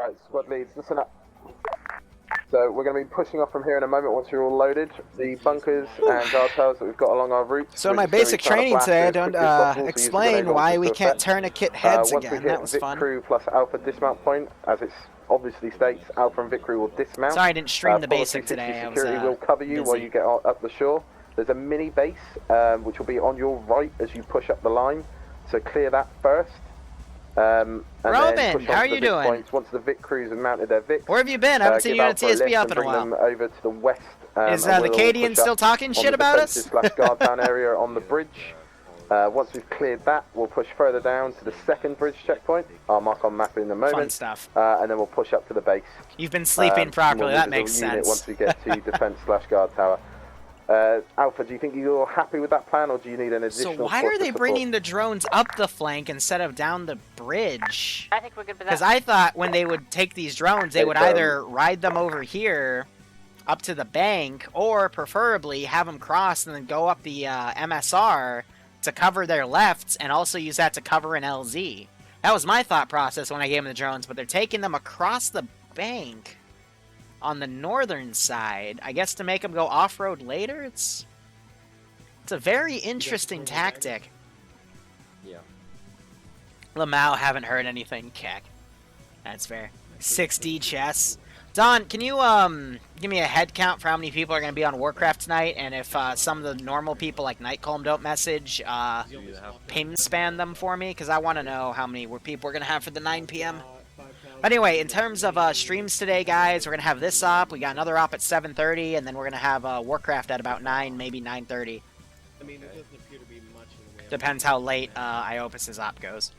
Alright, squad leads, listen up. So we're going to be pushing off from here in a moment once you're all loaded. The bunkers and guard towers that we've got along our routes. So my basic training today, I don't explain why we can't tourniquet heads again. That was fun. Vic Crew plus Alpha dismount point, as it obviously states, Alpha and Vic Crew will dismount. Sorry, I didn't stream the basic today. Security will cover you while you get up the shore. There's a mini base, which will be on your right as you push up the line. So clear that first. And Robin, how are you doing? Points. Once the Vic crews have mounted their Vic, where have you been? I haven't seen you at TSB up in a while. Them over to the west. Is the Cadian still talking shit about us? Guard down area on the bridge. Once we've cleared that, we'll push further down to the second bridge checkpoint. I'll mark on map in a moment. Fun stuff. And then we'll push up to the base. You've been sleeping properly. That makes sense. Once we get to defense/guard tower. Alpha, do you think you're happy with that plan, or do you need an additional? So why are they bringing the drones up the flank instead of down the bridge? I think we're good for that. Because I thought when they would take these drones, they would either ride them over here up to the bank, or preferably have them cross and then go up the MSR to cover their lefts, and also use that to cover an LZ. That was my thought process when I gave them the drones, but they're taking them across the bank on the northern side, I guess, to make them go off-road later. It's a very interesting tactic. Yeah. Lamau, haven't heard anything. Keck. That's fair. 6D chess. Don, can you give me a head count for how many people are going to be on Warcraft tonight, and if some of the normal people like Nightcalm don't message, ping spam them for me, because I want to know how many people we're going to have for the 9 p.m. Anyway, in terms of streams today, guys, we're going to have this op. We got another op at 7:30, and then we're going to have Warcraft at about 9, maybe 9:30. I mean, it doesn't appear to be much in the way. Depends how late Iopus's op goes.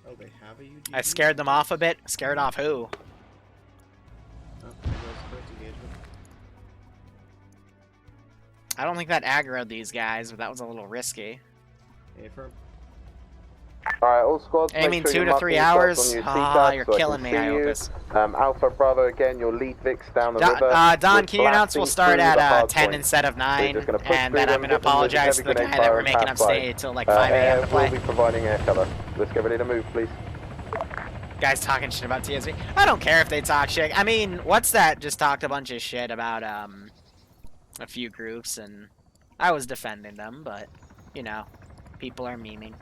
Oh, they have a UGV? I scared them off a bit. Scared off who? Oh, there goes first engagement. I don't think that aggroed these guys, but that was a little risky. Affirm. Alright, all squads. Aiming 2 to 3 hours. Ah, you're killing me, Iopus. Alpha, Bravo again, your lead Vic's down the river. Don, can you announce we'll start at 10 instead of 9? And then I'm going to apologize to the guy that we're making him stay till like 5 a.m. to play. We'll be providing air cover. Let's get ready to move, please. Guys talking shit about TSB. I don't care if they talk shit. I mean, what's that? Just talked a bunch of shit about a few groups, and I was defending them, but, you know, people are memeing.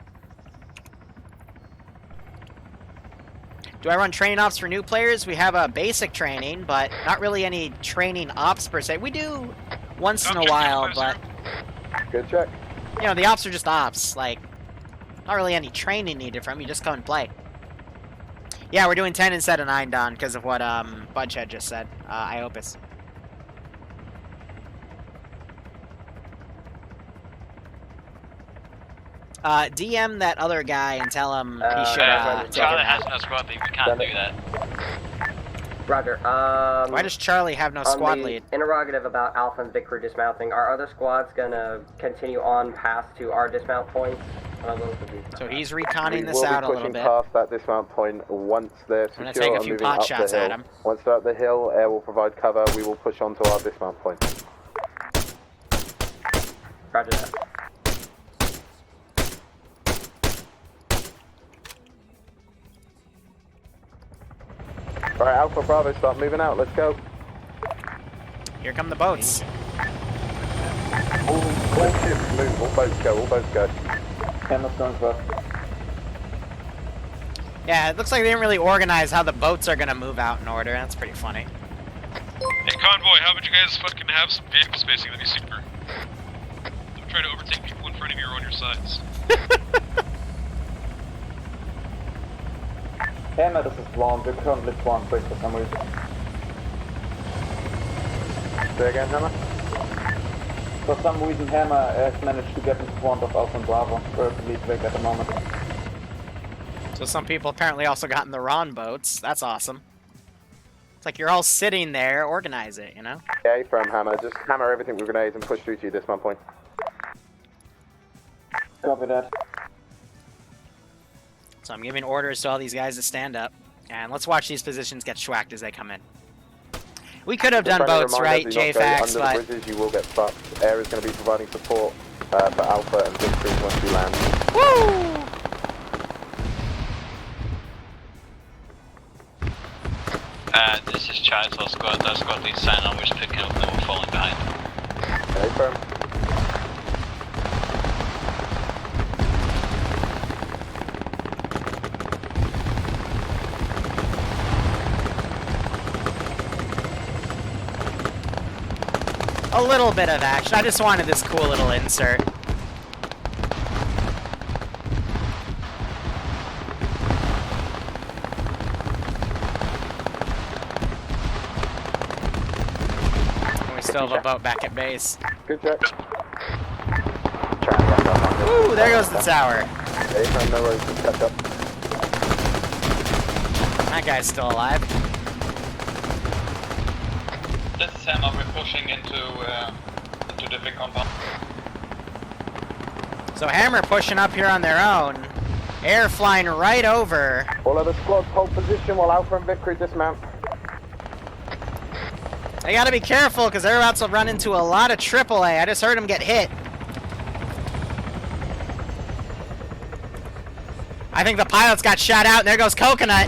Do I run training ops for new players? We have a basic training, but not really any training ops per se. We do once in a while, but... Good check. You know, the ops are just ops. Like, not really any training needed from you. Just come and play. Yeah, we're doing 10 instead of 9, Don, because of what Budgehead just said. Iopus. DM that other guy and tell him he should Charlie has no squad lead, we can't do that. Roger. Why does Charlie have no squad lead? Interrogative about Alpha and Vic Crew dismounting. Are other squads gonna continue on past to our dismount points? So he's reconning this out a little bit. We will be pushing past that dismount point once they're secure. I'm gonna take a few pot shots at him. Once they're up the hill, air will provide cover. We will push onto our dismount point. Roger that. Alright, Alpha Bravo, start moving out. Let's go. Here come the boats. All ships move. All boats go. All boats go. Hamlet's going first. Yeah, it looks like they didn't really organize how the boats are gonna move out in order. That's pretty funny. Hey, convoy, how about you guys fucking have some vehicle spacing? That'd be super. Don't try to overtake people in front of you or on your sides. Hammer, this is Blonde. We're currently swarmed quick for some reason. Say again, Hammer? For some reason, Hammer has managed to get in front of Alpha and Bravo. We're at the lead Vic at the moment. So some people apparently also got in the Ron boats. That's awesome. It's like you're all sitting there, organize it, you know? Yeah, from Hammer. Just hammer everything with grenades and push through to you this one point. Copy that. So I'm giving orders to all these guys to stand up. And let's watch these positions get schwacked as they come in. We could have done boats, right, JFAX, but... Under the bridges, you will get fucked. Air is going to be providing support for Alpha and Vic Crew once you land. Woo! This is Charles, our squad. Our squad leads sign on, we're just picking up and we're falling behind. Okay, firm. A little bit of action. I just wanted this cool little insert. We still have a boat back at base. Good check. Ooh, there goes the tower. Okay, firm, no worries, just catch up. That guy's still alive. This is Hammer, we're pushing into the big compound. So Hammer pushing up here on their own. Air flying right over. All other squads hold position while Alpha and Victory dismount. They gotta be careful because they're about to run into a lot of AAA. I just heard them get hit. I think the pilots got shot out, and there goes Coconut.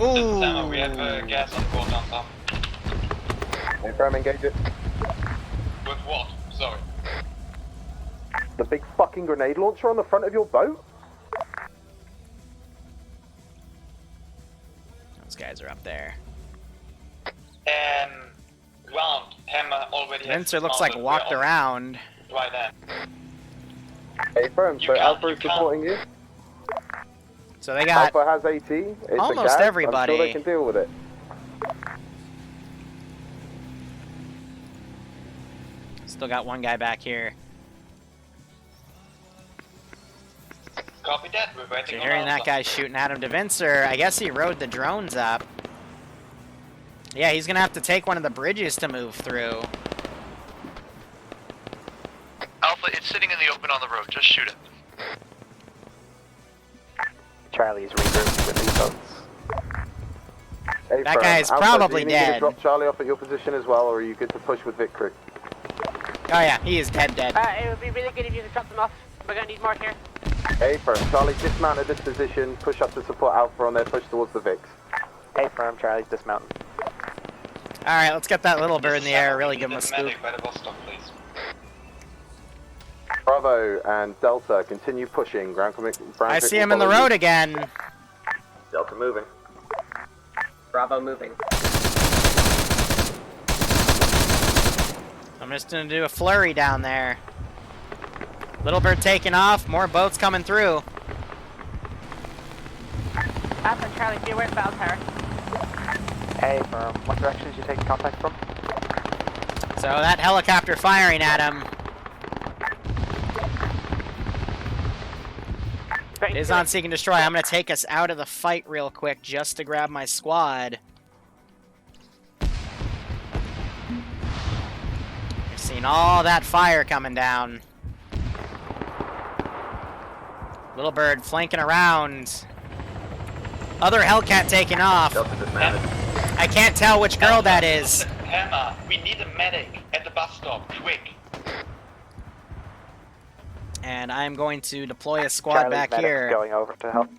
Ooh. This is Hammer, we have gas on board on top. Confirm, engage it. With what? Sorry. The big fucking grenade launcher on the front of your boat? Those guys are up there. Round, Hammer already has Vincer looks like dismounted. walked We're on around. right there. Okay, firm, so Alpha is supporting you. So they got Alpha has AT. It's almost a gas. everybody. I'm sure they can deal with it. still got one guy back here. Copy that, we're waiting So you're on hearing that Alpha. guy shooting at him. Devincer, I guess he rode the drones up. Yeah, he's gonna have to take one of the bridges to move through. Alpha, it's sitting in the open on the road. Just shoot it. Charlie's regrouped with these boats. Hey, That firm. guy's Alpha, probably do you need me to dead. drop Charlie off at your position as well, or are you good to push with Victory? Oh yeah, he is dead. It would be really good if you could drop them off. We're gonna need more here. Hey, firm. Charlie dismount at this position. Push up to support Alpha on their push towards the Vicks. Hey, firm, Charlie's dismounting. Alright, let's get that little bird in the air, really give him a scoop. Medic by the bus stop, please. Bravo and Delta continue pushing. Ground I see him in the road again. Delta moving. Bravo moving. I'm just gonna do a flurry down there. Little bird taking off, more boats coming through. Alpha Charlie, be aware of Bell Tower. Hey, firm, what direction did you take contact from? So that helicopter firing at him is on Seek and Destroy. I'm gonna take us out of the fight real quick just to grab my squad. You're seeing all that fire coming down. Little bird flanking around. Other Hellcat taking off. I can't tell which girl that is. Hammer, we need a medic at the bus stop, quick. And I'm going to deploy a squad Charlie's back medic's here going over to help.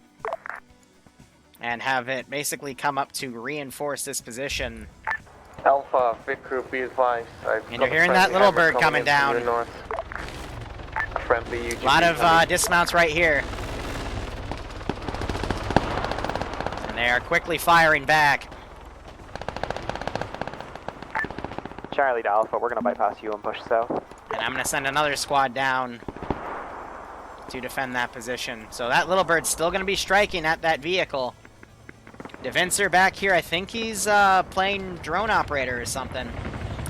and have it basically come up to reinforce this position. Alpha, Vic Group, be advised. And you're hearing that little bird coming down. A friendly UGV A lot of dismounts right here. And they are quickly firing back. Charlie to Alpha, we're gonna bypass you and push south. And I'm going to send another squad down to defend that position. So that little bird's still going to be striking at that vehicle. Devincer back here, I think he's playing drone operator or something.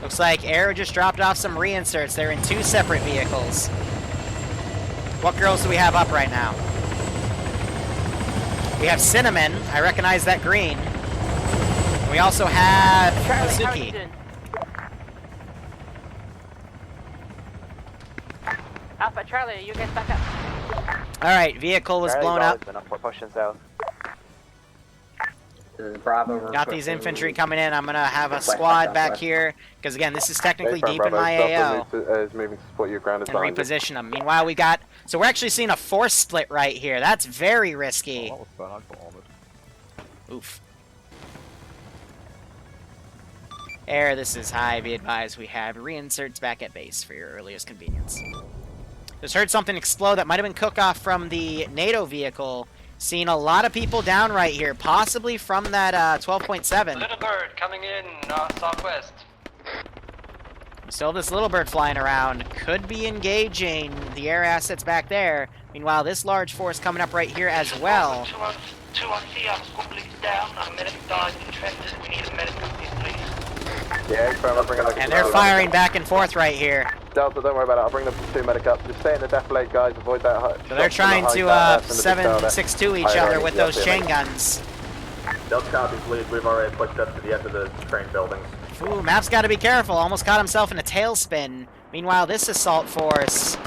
Looks like Air just dropped off some reinserts. They're in two separate vehicles. What girls do we have up right now? We have Cinnamon. I recognize that green. We also have Charlie, how are you Suki. doing? Alpha Charlie, you guys back up. Alright, vehicle was Charlie's blown always up. been up. We're pushing south. This is Bravo. Got these infantry coming in. I'm going to have a squad back here. Because again, this is technically deep in my AO. Is moving to support your grounded And behind you. reposition them. Meanwhile, we got... So we're actually seeing a force split right here. That's very risky. Oof. Air, this is high. Be advised, we have reinserts back at base for your earliest convenience. Just heard something explode that might have been cook-off from the NATO vehicle. Seen a lot of people down right here, possibly from that 12.7. Little bird coming in southwest. Still this little bird flying around. Could be engaging the air assets back there. Meanwhile, this large force coming up right here as well. 2-1-C, I'm completely down. A medic died in trenches. We need a medic, please. Yeah, I'll bring a And they're firing back and forth right here. Delta, don't worry about it. I'll bring the platoon medic up. Just stay in the defilade, guys. Avoid that hut. So they're trying to 762 each other with those chain guns. Delta copies lead. We've already pushed up to the end of the train buildings. Ooh, Map's got to be careful. Almost caught himself in a tailspin. Meanwhile, this assault force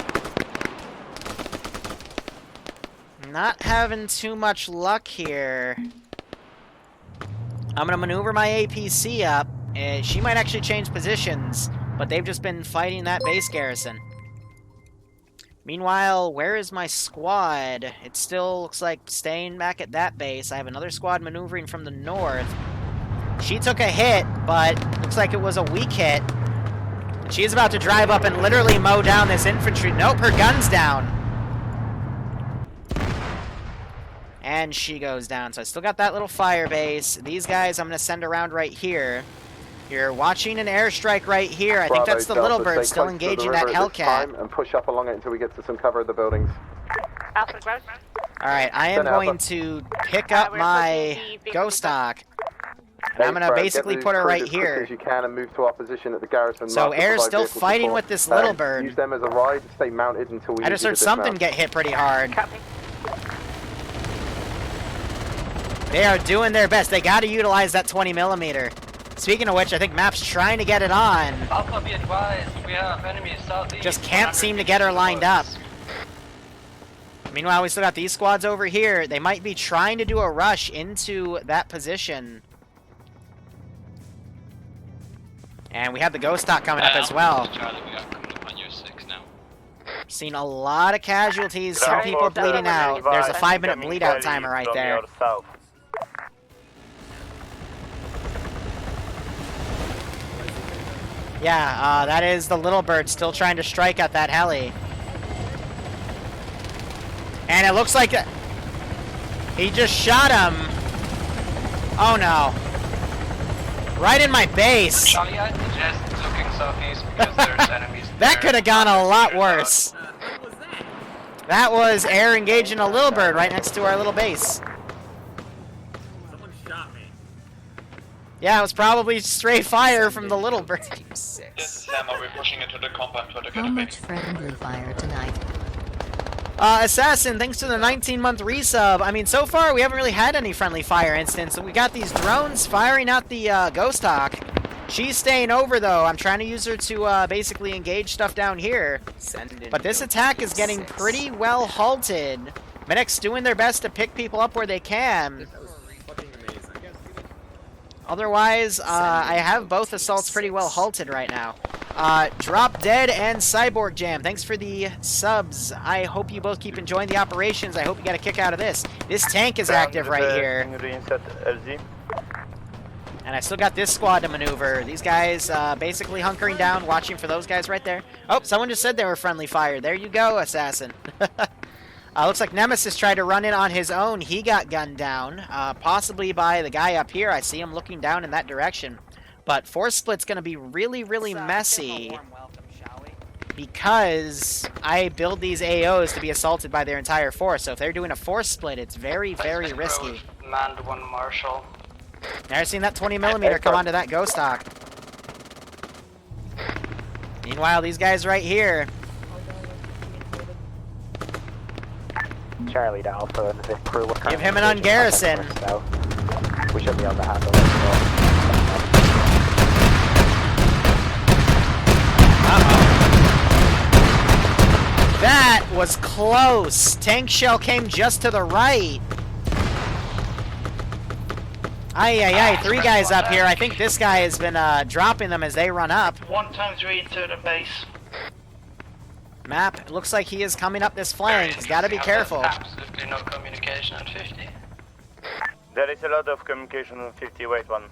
not having too much luck here. I'm going to maneuver my APC up. She might actually change positions, but they've just been fighting that base garrison. Meanwhile, where is my squad? It still looks like staying back at that base. I have another squad maneuvering from the north. She took a hit, but looks like it was a weak hit. She's about to drive up and literally mow down this infantry. Nope, her gun's down. And she goes down. So I still got that little fire base. These guys I'm going to send around right here. You're watching an airstrike right here. I think that's the little bird still engaging that Hellcat. And push up along it until we get to some cover of the buildings. Alpha ground. Alright, I am going to pick up my ghost stock. And I'm going to basically put her right here. As you can and move to our position at the garrison. So Air's still fighting with this little bird. Use them as a ride. Stay mounted until we. I just heard something get hit pretty hard. Copy. They are doing their best. They got to utilize that 20mm. Speaking of which, I think Map's trying to get it on. Alpha, be advised, we have enemies southeast. Just can't seem to get her lined up. Meanwhile, we still got these squads over here. They might be trying to do a rush into that position. And we have the ghost stock coming up as well. Charlie, we are coming up on your 6 now. Seen a lot of casualties, some people bleeding out. There's a 5-minute bleed out timer right there. Yeah, that is the little bird still trying to strike at that heli. And it looks like he just shot him. Oh no. Right in my base. Charlie, I suggest looking southeast because there's enemies there. That could have gone a lot worse. What was that? That was Air engaging a little bird right next to our little base. Someone shot me. Yeah, it was probably stray fire from the little bird. Yes, Emma, we're pushing into the compound to the How much friendly fire tonight? Assassin, thanks to the 19-month resub. I mean, so far we haven't really had any friendly fire instance. We got these drones firing out the ghost hawk. She's staying over though. I'm trying to use her to basically engage stuff down here. But this attack is getting pretty well halted. Medics doing their best to pick people up where they can. That was fucking amazing. Otherwise, I have both assaults pretty well halted right now. Drop Dead and Cyborg Jam, thanks for the subs. I hope you both keep enjoying the operations. I hope you get a kick out of this. This tank is active right here. And I still got this squad to maneuver. These guys basically hunkering down, watching for those guys right there. Oh, someone just said they were friendly fire. There you go, Assassin. Looks like Nemesis tried to run in on his own. He got gunned down, possibly by the guy up here. I see him looking down in that direction. But force split's going to be really, really messy because I build these AOs to be assaulted by their entire force. So if they're doing a force split, it's very, very risky. Manned 1 Marshal. Never seen that 20mm come onto that ghost hawk. Meanwhile, these guys right here. Charlie to Alpha and the crew. Give him an ungarrison. We should be able to handle it. That was close. Tank shell came just to the right. Aye, 3 guys up here. I think this guy has been dropping them as they run up. 1x3 into the base. Map, it looks like he is coming up this flank. He's got to be careful. Absolutely no communication on 50. There is a lot of communication on 50, wait one.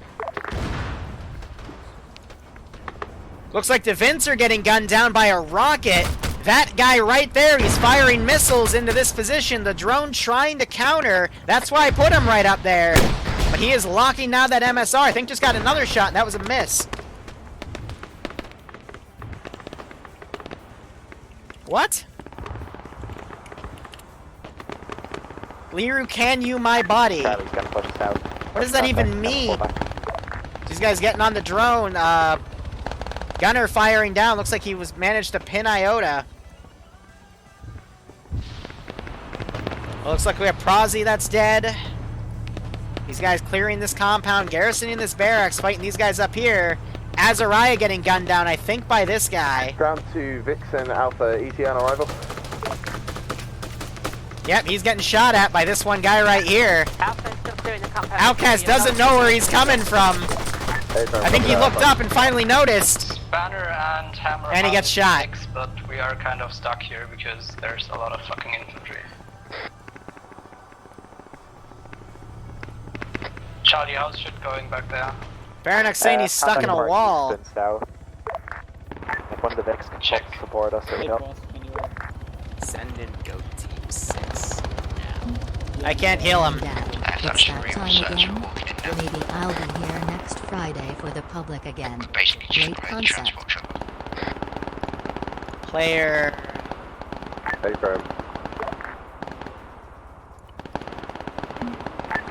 Looks like the Vints are getting gunned down by a rocket. That guy right there, he's firing missiles into this position. The drone trying to counter. That's why I put him right up there. But he is locking down that MSR. I think just got another shot, and that was a miss. What? Liru, can you my body? Charlie's gonna push us out. What does that even mean? These guys getting on the drone. Gunner firing down. Looks like he was managed to pin Iota. Well, looks like we have Prazi that's dead. These guys clearing this compound, garrisoning this barracks, fighting these guys up here. Azariah getting gunned down, I think, by this guy. Ground to Vixen Alpha ET on arrival. Yep, he's getting shot at by this one guy right here. Alpha's still clearing the compound. Outcast doesn't know where he's coming from. I think he looked up and finally noticed. Spanner and Hammer. And he gets shot. But we are kind of stuck here because there's a lot of fucking infantry. Charlie, how's shit going back there? Baronox saying he's stuck in a wall. South. If one of the Vex can Check. support us, there we go. Send in Go Team 6 now. I can't heal him. Dad, it's that time again. Maybe I'll be here next Friday for the public again. Great concept. Player. Hey, firm.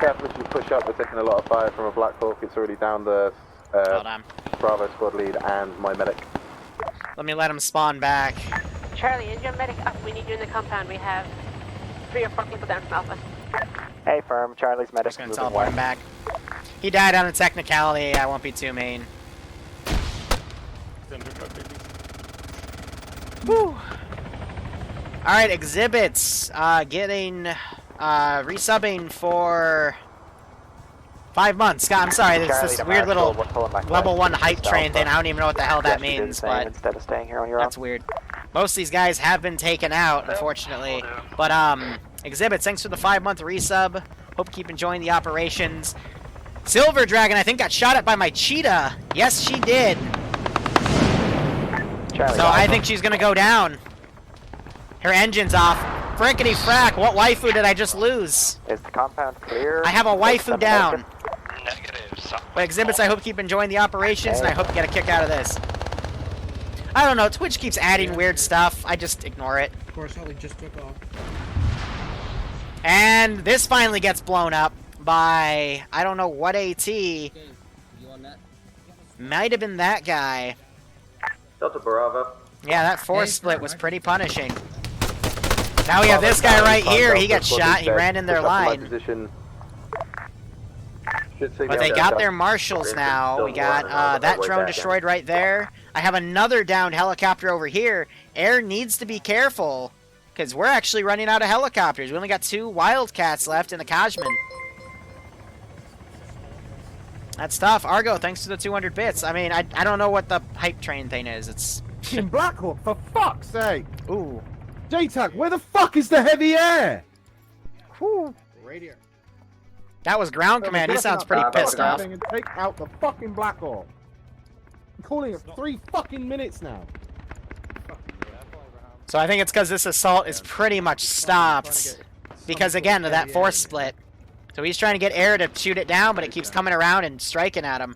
Careful as you push up, we're taking a lot of fire from a Black Hawk. It's already down the Hold on. Bravo squad lead and my medic. Let me let him spawn back. Charlie, is your medic up? We need you in the compound. We have 3 or 4 people down from Alpha. Hey, firm. Charlie's medic's Just gonna moving teleport him back. He died on a technicality. I won't be too mean. Whew. Alright, exhibits. Getting resubbing for 5 months. God, I'm sorry, there's this weird little level 1 hype train thing. I don't even know what the hell that means, but instead of staying here on your that's weird. Most of these guys have been taken out, unfortunately. But exhibits, thanks for the 5-month resub. Hope you keep enjoying the operations. Silver Dragon, I think, got shot at by my cheetah. Yes, she did. So I think she's gonna go down. Her engine's off. Frickety frack, what waifu did I just lose? Is the compound clear? I have a waifu down. Negative. But exhibits, I hope you keep enjoying the operations, and I hope you get a kick out of this. I don't know, Twitch keeps adding weird stuff. I just ignore it. Of course, Holly just took off. And this finally gets blown up by, I don't know what AT. Might have been that guy. Delta Bravo. Yeah, that force split was pretty punishing. Now we have this guy right here. He got shot. He ran in their line. But they got their marshals now. We got that drone destroyed right there. I have another downed helicopter over here. Air needs to be careful, because we're actually running out of helicopters. We only got 2 Wildcats left in the Kajman. That's tough. Argo, thanks to the 200 bits. I mean, I don't know what the hype train thing is. It's... In Blackhawk, for fuck's sake! Ooh. JTAC, where the fuck is the heavy air? Whew. Radio. That was ground command. He sounds pretty pissed off. And take out the fucking Blackhawk. I'm calling it 3 fucking minutes now. So I think it's because this assault is pretty much stopped. Because, again, of that force split. So he's trying to get air to shoot it down, but it keeps coming around and striking at him.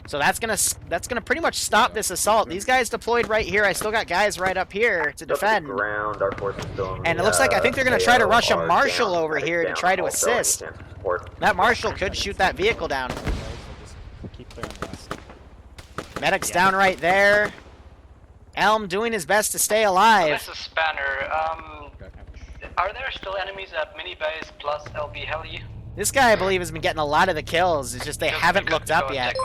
So that's gonna pretty much stop this assault. These guys deployed right here. I still got guys right up here to defend. Ground, our force is still in And the, it looks like I think they're gonna try to rush a marshal down, over here to try to assist. That marshal could shoot that vehicle down. Medic's down right there. Elm doing his best to stay alive. This is Spanner. Are there still enemies at mini base plus LB Heli? This guy, I believe, has been getting a lot of the kills. It's just they haven't looked up yet.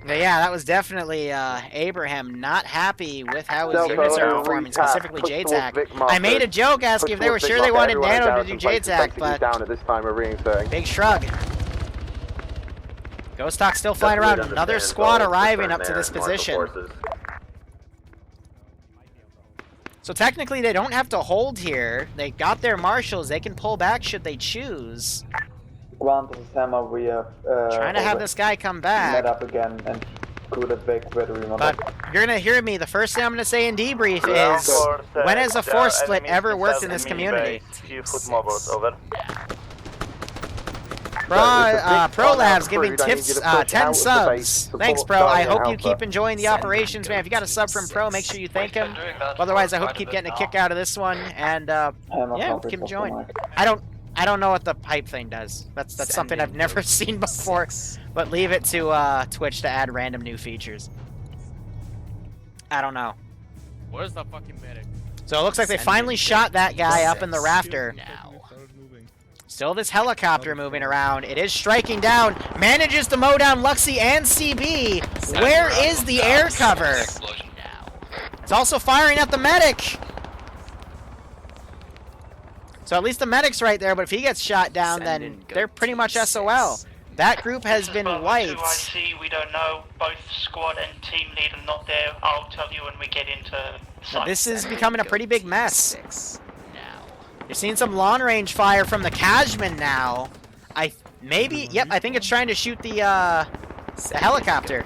But yeah, that was definitely Abraham not happy with how his units are performing, specifically JTAC. I made a joke asking if they were sure they wanted Nano to do JTAC, but down at this time of reinserting. big shrug. Ghost Hawk still flying around. Another squad arriving up to this position. So technically they don't have to hold here. They got their marshals. They can pull back should they choose. Ground, this is Hammer. We have Trying to have this guy come back. met up again and crew that Vake battery model. But you're gonna hear me. The first thing I'm gonna say in debrief is, when has a force split ever worked in this community? Few foot mobiles, over. ProLab's giving tips 10 subs. Thanks, Pro. I hope you keep enjoying the operations, man. If you got a sub from Pro, make sure you thank him. Otherwise, I hope you keep getting a kick out of this one. And yeah, keep enjoying. I don't know what the pipe thing does. That's something I've never seen before. But leave it to Twitch to add random new features. I don't know. Where's the fucking medic? So it looks like they finally shot that guy up in the rafter. Still this helicopter moving around. It is striking down. Manages to mow down Luxy and CB. Where is the air cover? It's also firing at the medic. So at least the medic's right there, but if he gets shot down, then they're pretty much SOL. That group has been wiped. I see, we don't know. Both squad and team lead are not there. I'll tell you when we get into So this is becoming a pretty big mess. You're seeing some long range fire from the Cashman now. I think it's trying to shoot the helicopter.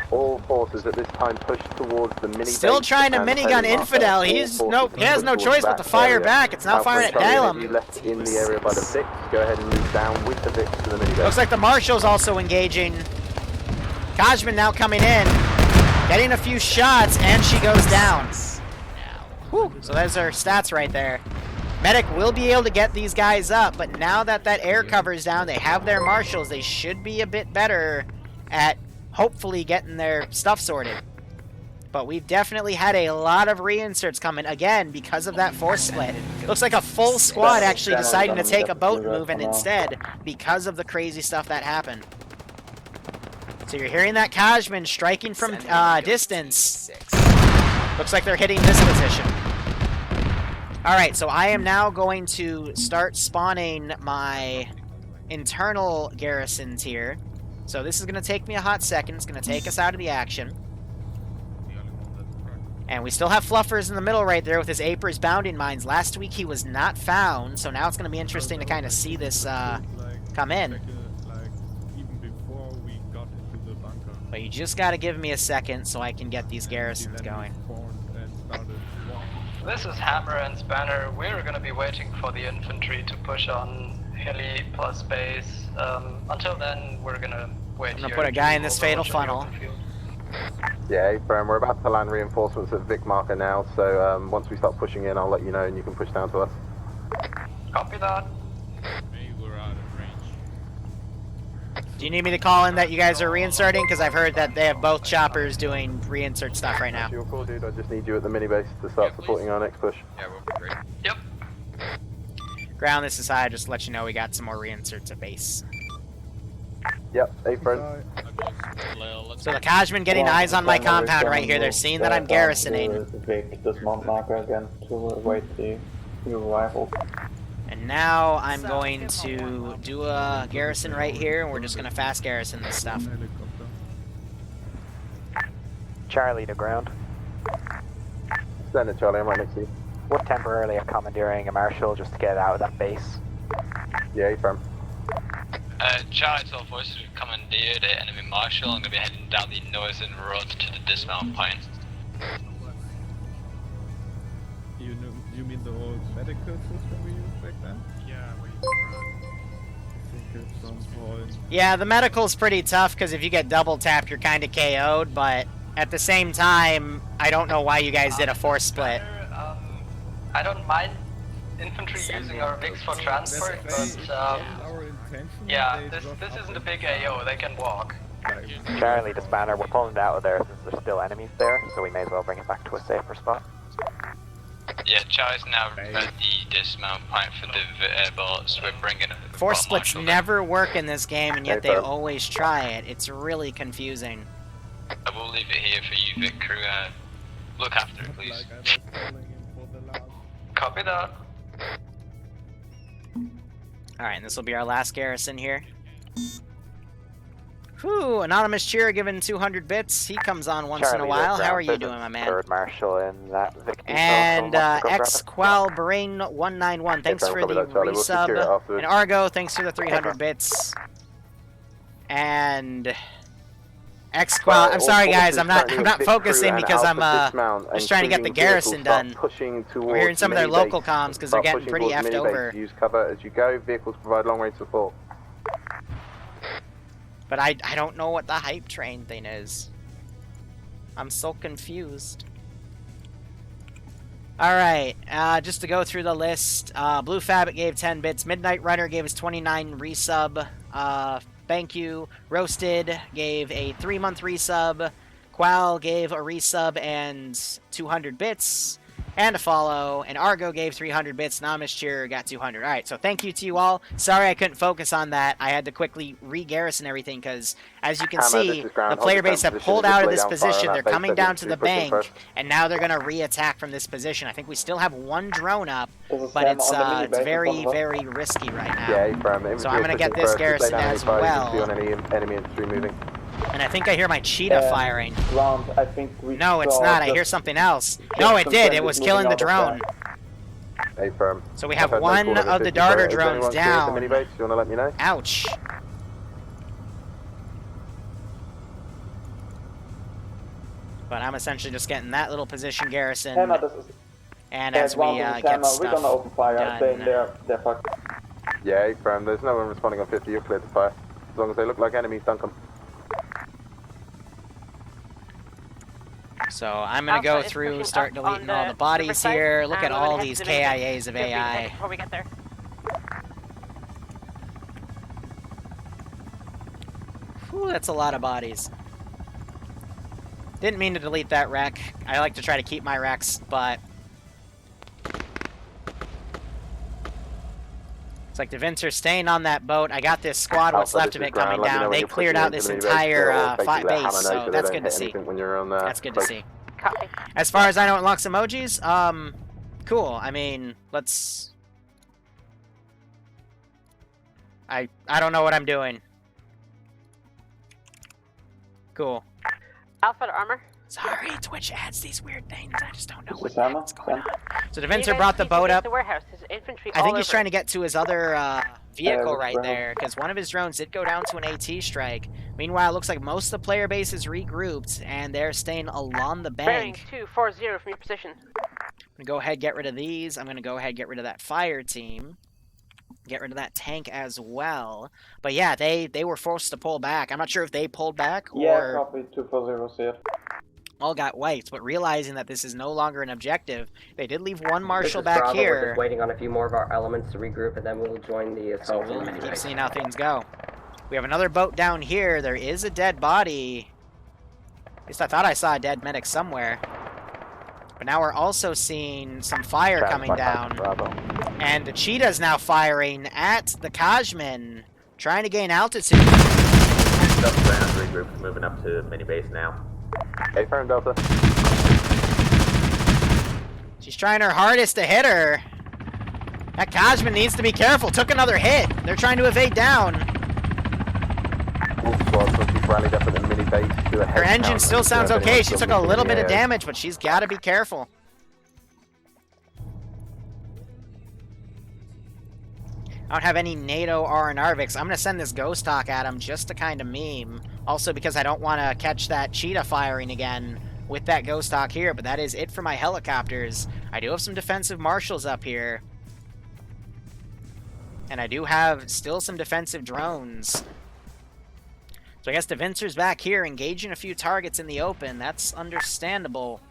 All forces at this time push towards the mini. Still trying to minigun Infidel. He has no choice but to fire back. It's now firing at Dalem. You left in the area by the Vix. Go ahead and move down with the Vix to the mini base. Looks like the Marshal's also engaging. Kajman now coming in, getting a few shots, and she goes down. Whew. So there's her stats right there. Medic will be able to get these guys up, but now that that air cover's down, they have their Marshals. They should be a bit better at hopefully getting their stuff sorted. But we've definitely had a lot of reinserts coming, again, because of that force split. Looks like a full squad actually deciding to take a boat movement instead because of the crazy stuff that happened. So you're hearing that Kajman striking from distance. Looks like they're hitting this position. Alright, so I am now going to start spawning my internal garrisons here. So this is going to take me a hot second. It's going to take us out of the action. And we still have Fluffers in the middle right there with his Apers bounding mines. Last week he was not found, so now it's going to be interesting to kind of see this come in. But you just got to give me a second so I can get these garrisons going. This is Hammer and Spanner. We're going to be waiting for the infantry to push on heli plus base. Until then, we're going to wait. I'm going to put a guy in this fatal funnel. Yeah, Bram, we're about to land reinforcements at Vic Marker now, so once we start pushing in, I'll let you know and you can push down to us. Copy that. Do you need me to call in that you guys are reinserting? Because I've heard that they have both choppers doing reinsert stuff right now. Your call, dude. I just need you at the mini base to start supporting our next push. Yeah, we'll be great. Yep. Ground, this is high. Just to let you know we got some more reinserts at base. Yep, hey friend. So the Kajman getting eyes on my compound right here. They're seeing that I'm garrisoning. Dismount marker again to await the new arrival. And now I'm going to do a garrison right here, and we're just going to fast garrison this stuff. Charlie to ground. Stand it, Charlie, I'm right next to you. We're temporarily commandeering a Marshal just to get out of that base. Yeah, firm. Charlie to all forces, we've commandeered an enemy Marshal. I'm going to be heading down the northern road to the dismount point. You mean the old medical system we used back then? Yeah, yeah, the medical's pretty tough because if you get double tapped, you're kind of KO'd, but at the same time, I don't know why you guys did a force split. I don't mind infantry using our VIX for transport, but yeah, this isn't a big AO, they can walk. Charlie to Spanner, we're pulling it out of there since there's still enemies there, so we may as well bring it back to a safer spot. Yeah, Charlie's now at the dismount point for the bullets. We're bringing it. Force splits never work in this game, and yet they always try it. It's really confusing. I will leave it here for you, Vic crew. Look after it, please. Copy that. Alright, and this will be our last garrison here. Whew, Anonymous Cheer giving 200 bits. He comes on once in a while. How are you doing, my man? Third Marshal in that Vic. And XQualBrain191, thanks for the resub. And Argo, thanks for the 300 bits. And X-Qual, I'm sorry guys, I'm not focusing because I'm just trying to get the including garrison vehicles, done. start pushing towards We're hearing some of their mini local base. comms because they're Start getting pushing pretty towards effed mini base. over. Use cover as you go. Vehicles provide long range support. But I don't know what the hype train thing is. I'm so confused. Alright, just to go through the list. Blue Fabric gave 10 bits. Midnight Runner gave us 29 resub. Thank you. Roasted gave a 3-month resub. Qual gave a resub and 200 bits. And a follow. And Argo gave 300 bits. Namish Cheer got 200. Alright, so thank you to you all. Sorry I couldn't focus on that. I had to quickly re-garrison everything because, as you can see, the player base have pulled out of this position. They're coming down to the bank. And now they're going to re-attack from this position. I think we still have one drone up, but it's very, very risky right now. Yeah, so I'm going to get this garrison as well. Enemy infantry moving. And I think I hear my cheetah firing. I think we no, it's not. I hear something else. No, it did. It was killing the drone. So we have one of the darter drones down. You want to let me know? Ouch. But I'm essentially just getting that little position garrison. And as we get stuff we're gonna open fire. done. They're fucked. Yeah, firm. There's no one responding on 50. You're cleared to fire. As long as they look like enemies, dunk them. So I'm going to go through, start deleting all the bodies here. Look at all these KIAs of AI. Before we get there. Whew, that's a lot of bodies. Didn't mean to delete that wreck. I like to try to keep my wrecks, but... Looks like the Vints are staying on that boat. I got this squad, what's left of it, coming down. They cleared out this entire base, so that's good to see. That's good to see. As far as I know, it unlocks emojis. Cool. I mean, let's... I don't know what I'm doing. Cool. Alpha to armor. Sorry, Twitch adds these weird things. I just don't know what's going on. So the Vints brought the boat up. The warehouse. His infantry I think he's trying to get to his other vehicle right there, because one of his drones did go down to an AT strike. Meanwhile, it looks like most of the player base is regrouped, and they're staying along the bank. Bearing 240 from your position. I'm going to go ahead get rid of these. I'm going to go ahead get rid of that fire team. Get rid of that tank as well. But yeah, they were forced to pull back. I'm not sure if they pulled back or... Yeah, copy 240, see it. All got wiped, but realizing that this is no longer an objective, they did leave one marshal back here. We're just waiting on a few more of our elements to regroup, and then we'll join the assault. So we'll keep seeing how things go. We have another boat down here. There is a dead body. At least I thought I saw a dead medic somewhere. But now we're also seeing some fire coming down. And the cheetah's now firing at the Kajman, trying to gain altitude. Delta regroup, moving up to mini base now. Hey, firm Delta. She's trying her hardest to hit her. That Kajman needs to be careful. Took another hit. They're trying to evade down. Her engine still sounds okay. She took a little bit of damage, but she's got to be careful. I don't have any NATO RNRVIX. I'm going to send this Ghost Hawk at him just to kind of meme. Also because I don't want to catch that cheetah firing again with that Ghost Hawk here. But that is it for my helicopters. I do have some defensive marshals up here. And I do have still some defensive drones. So I guess the Vincer's back here engaging a few targets in the open. That's understandable.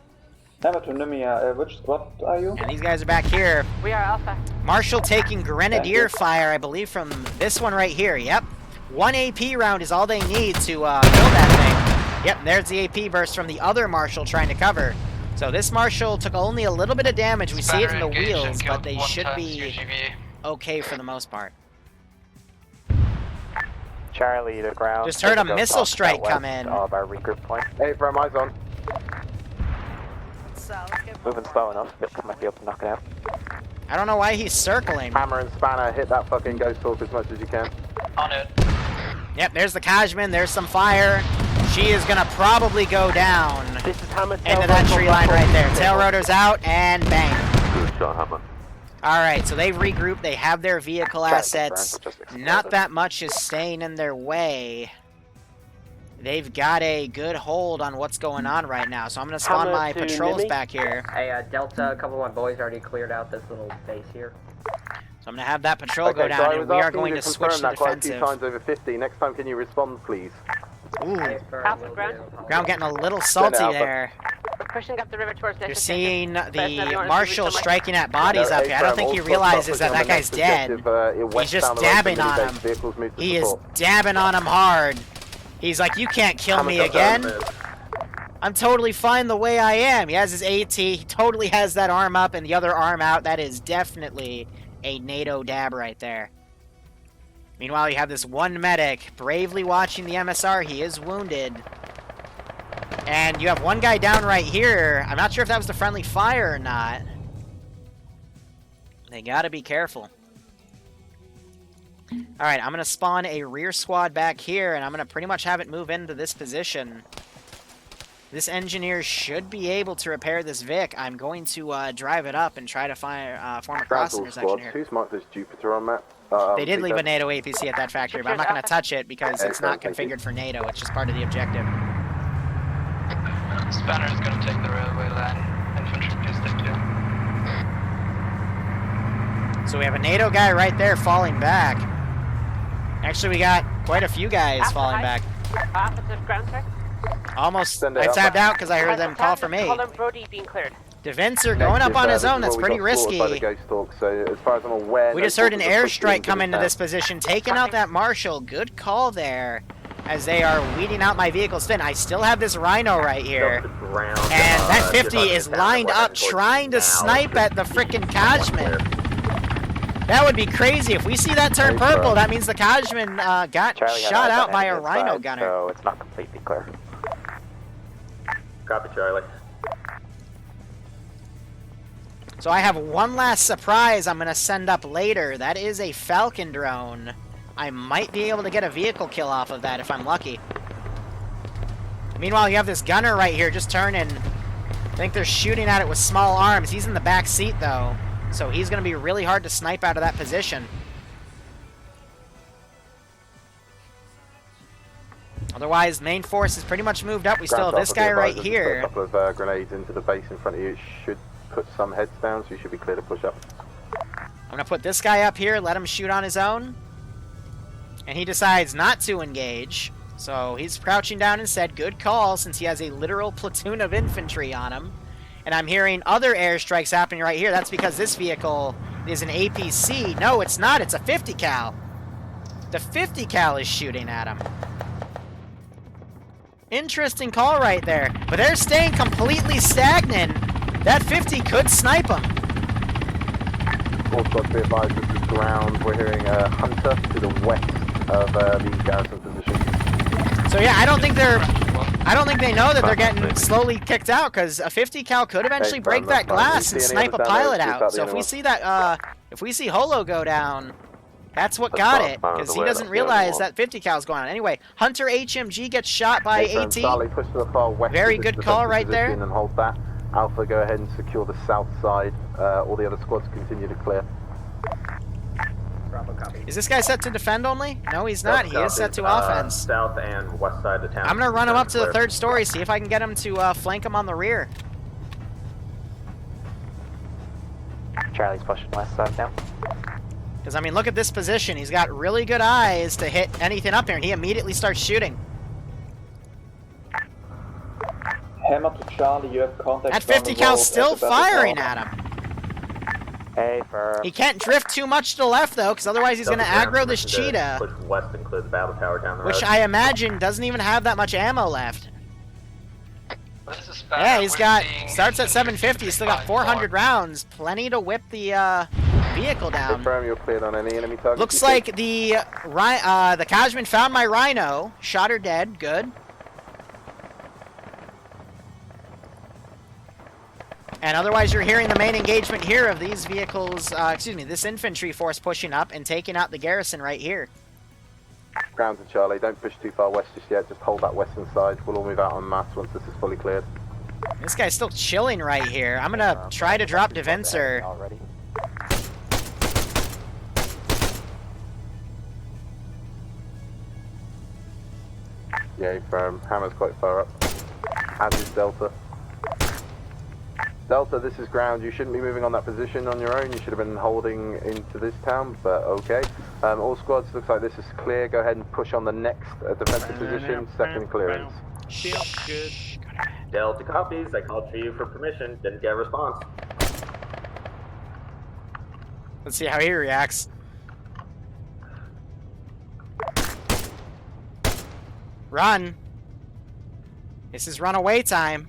Which squad are you? And these guys are back here. We are Alpha. Marshal taking Grenadier fire, I believe, from this one right here. Yep. 1 AP round is all they need to kill that thing. Yep, there's the AP burst from the other Marshal trying to cover. So this Marshal took only a little bit of damage. We see it in the wheels, but they should be okay for the most part. Charlie to ground. Just heard a missile strike come in. Of our regroup point. Hey, from eyes on. Moving slow enough. Might be able to knock it out. I don't know why he's circling. Hammer and spanner, hit that fucking Ghost Hawk as much as you can. On it. Yep, there's the Kajman. There's some fire. She is gonna probably go down This is Hammer. into that tree line right there. Tail rotor's out and bang. Good shot, Hammer. Alright, so they've regrouped. They have their vehicle assets. Not that much is staying in their way. they've got a good hold on what's going on right now. So I'm going to spawn my patrols back here. Hey, Delta, a couple of my boys already cleared out this little base here. So I'm going to have that patrol go down, and we are going to switch to defensive. Times over 50. Next time, can you respond, please? Ooh. Alpha ground. Ground getting a little salty there. We're pushing up the river towards You're seeing the marshal striking at bodies up here. I don't think he realizes that that guy's dead. He's just dabbing on him. He is dabbing on him hard. He's like, you can't kill me again. I'm totally fine the way I am. He has his AT. He totally has that arm up and the other arm out. That is definitely a NATO dab right there. Meanwhile, you have this one medic bravely watching the MSR. He is wounded. And you have one guy down right here. I'm not sure if that was the friendly fire or not. They gotta be careful. Alright, I'm gonna spawn a rear squad back here, and I'm gonna pretty much have it move into this position. This engineer should be able to repair this Vic. I'm going to drive it up and try to form a cross intersection here. Who's marked as Jupiter on map? They did leave a NATO APC at that factory, but I'm not going to touch it because it's not configured for NATO. It's just part of the objective. Spanner is going to take the railway line. Infantry, please take care. So we have a NATO guy right there falling back. Actually, we got quite a few guys falling back. Offensive ground check. Almost. I tabbed out because I heard them call for me. Brody being cleared. Devincer going up on his own, that's pretty risky. So as far as I'm aware, we just heard an airstrike come into this position, taking out that Marshal. Good call there, as they are weeding out my vehicle spin. I still have this Rhino right here, and that 50 is lined up trying to snipe at the frickin' Kajman. That would be crazy. If we see that turn purple, that means the Kajman got shot out by a Rhino gunner. So it's not completely clear. Copy, Charlie. So I have one last surprise I'm going to send up later. That is a Falcon drone. I might be able to get a vehicle kill off of that if I'm lucky. Meanwhile, you have this gunner right here just turning. I think they're shooting at it with small arms. He's in the back seat, though. So he's going to be really hard to snipe out of that position. Otherwise, main force is pretty much moved up. We still have this guy right here. A couple of grenades into the base in front of you. It should put some heads down, so you should be clear to push up. I'm going to put this guy up here, let him shoot on his own. And he decides not to engage. So he's crouching down instead. Good call, since he has a literal platoon of infantry on him. And I'm hearing other airstrikes happening right here. That's because this vehicle is an APC. No, it's not. It's a 50 cal. The 50 cal is shooting at him. Interesting call right there. But they're staying completely stagnant. That 50 could snipe him. All squads be advised, this is ground. We're hearing a Hunter to the west of the garrison position. So yeah, I don't think they know that they're getting slowly kicked out, because a 50 cal could eventually break that glass and snipe a pilot out. So if we see that, if we see Holo go down, that's what got it, because he doesn't realize that 50 cal is going on. Anyway, Hunter HMG gets shot by AT. Very good call right there. And hold that. Alpha, go ahead and secure the south side. All the other squads continue to clear. Is this guy set to defend only? No, he's not. He is set to offense. South and west side of town. I'm going to run him up to the third story, see if I can get him to flank him on the rear. Charlie's pushing west side down. Because, I mean, look at this position. He's got really good eyes to hit anything up there, and he immediately starts shooting. Hammer to Charlie, you have contact. That 50 cal's still firing at him. Hey, for... He can't drift too much to the left, though, because otherwise he's going to aggro this cheetah. Push west and clear the battle tower down the road. Which I imagine doesn't even have that much ammo left. Yeah, he's got... Starts at 750, he's still got 400 rounds. Plenty to whip the vehicle down. Confirm you're cleared on any enemy targets. Looks like the Kajman found my Rhino. Shot her dead. Good. And otherwise, you're hearing the main engagement here of these vehicles, this infantry force pushing up and taking out the garrison right here. Ground to Charlie, don't push too far west just yet, just hold that western side. We'll all move out en masse once this is fully cleared. This guy's still chilling right here. I'm gonna try to drop Devincer. Yeah, firm. Hammer's quite far up. As is Delta. Delta, this is ground. You shouldn't be moving on that position on your own. You should have been holding into this town, but okay. All squads, looks like this is clear. Go ahead and push on the next defensive position. Second clearance. Good. Delta copies. I called for you for permission. Didn't get a response. Let's see how he reacts. Run. This is runaway time.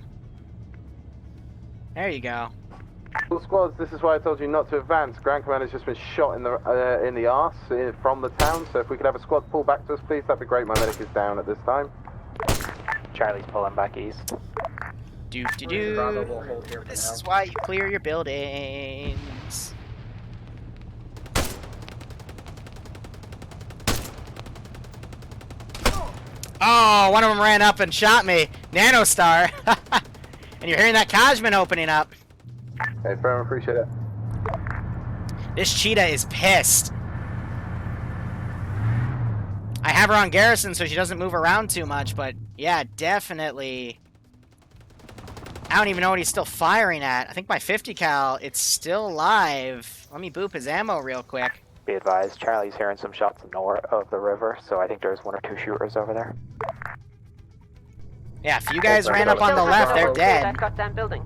There you go. All squads, this is why I told you not to advance. Ground command has just been shot in the arse from the town, so if we could have a squad pull back to us, please, that'd be great. My medic is down at this time. Charlie's pulling back east. This is why you clear your buildings. Oh, one of them ran up and shot me. Nanostar. And you're hearing that Kajman opening up. Hey, firm, appreciate it. This cheetah is pissed. I have her on garrison so she doesn't move around too much, but yeah, definitely. I don't even know what he's still firing at. I think my 50 cal, it's still live. Let me boop his ammo real quick. Be advised, Charlie's hearing some shots north of the river, so I think there's 1 or 2 shooters over there. Yeah, if you guys ran up on the left, they're dead. That goddamn building.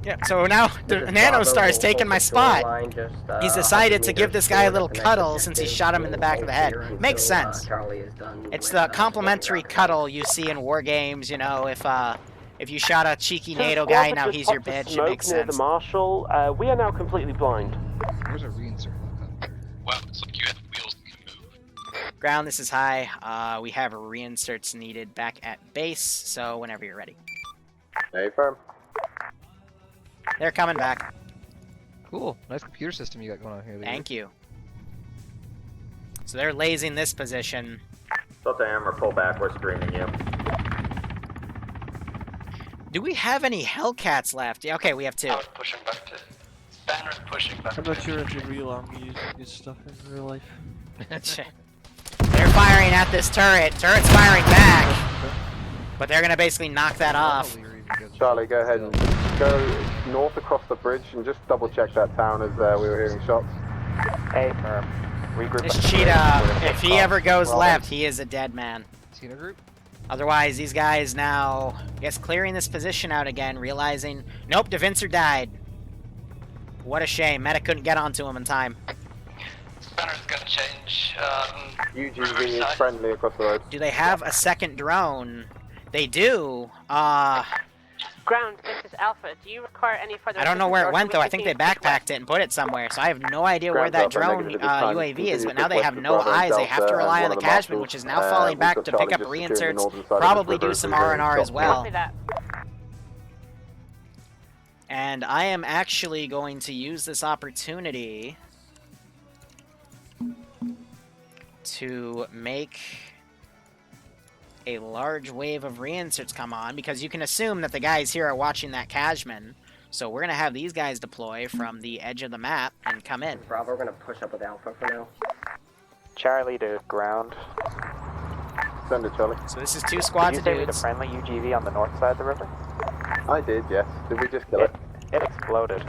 Yeah, so now the Nanostar is taking my spot. He's decided to give this guy a little cuddle since he shot him in the back of the head. Makes sense. It's the complimentary cuddle you see in Wargames, you know, if you shot a cheeky NATO guy, now he's your bitch, it makes sense. The Marshal, we are now completely blind. Where's a reinsert? Wow, it's like you have wheels that can move. Ground, this is high. We have reinserts needed back at base, so whenever you're ready. Hey, firm. They're coming back. Cool. Nice computer system you got going on here. Thank you. So they're lasing this position. Delta Hammer, pull back. We're screening you. Do we have any Hellcats left? Yeah, okay, we have 2. Pushing back to... Banner's pushing back. How about you're into real Arma using this stuff in real life? They're firing at this turret. Turret's firing back. But they're going to basically knock that off. Charlie, go ahead and go north across the bridge and just double check that town as we were hearing shots. Hey, regroup. This cheetah, if he ever goes left, he is a dead man. Cheetah group? Otherwise, these guys now, I guess, clearing this position out again, realizing, nope, DeVincer died. What a shame. Medic couldn't get onto him in time. Banner's gonna change. UGV is friendly across the road. Do they have a second drone? They do. Ground, this is Alpha. Do you require any further... I don't know where it went, though. I think they backpacked it and put it somewhere, so I have no idea where that drone UAV is, but now they have no eyes. They have to rely on the Cashman, which is now falling back to pick up reinserts, probably do some R&R as well. And I am actually going to use this opportunity to make a large wave of reinserts come on, because you can assume that the guys here are watching that Cashman. So we're going to have these guys deploy from the edge of the map and come in. Bravo, we're going to push up with Alpha for now. Charlie to ground. Send it, Charlie. So this is 2 squads of Did you say dudes. the friendly UGV on the north side of the river? I did, yes. Did we just kill it? It exploded.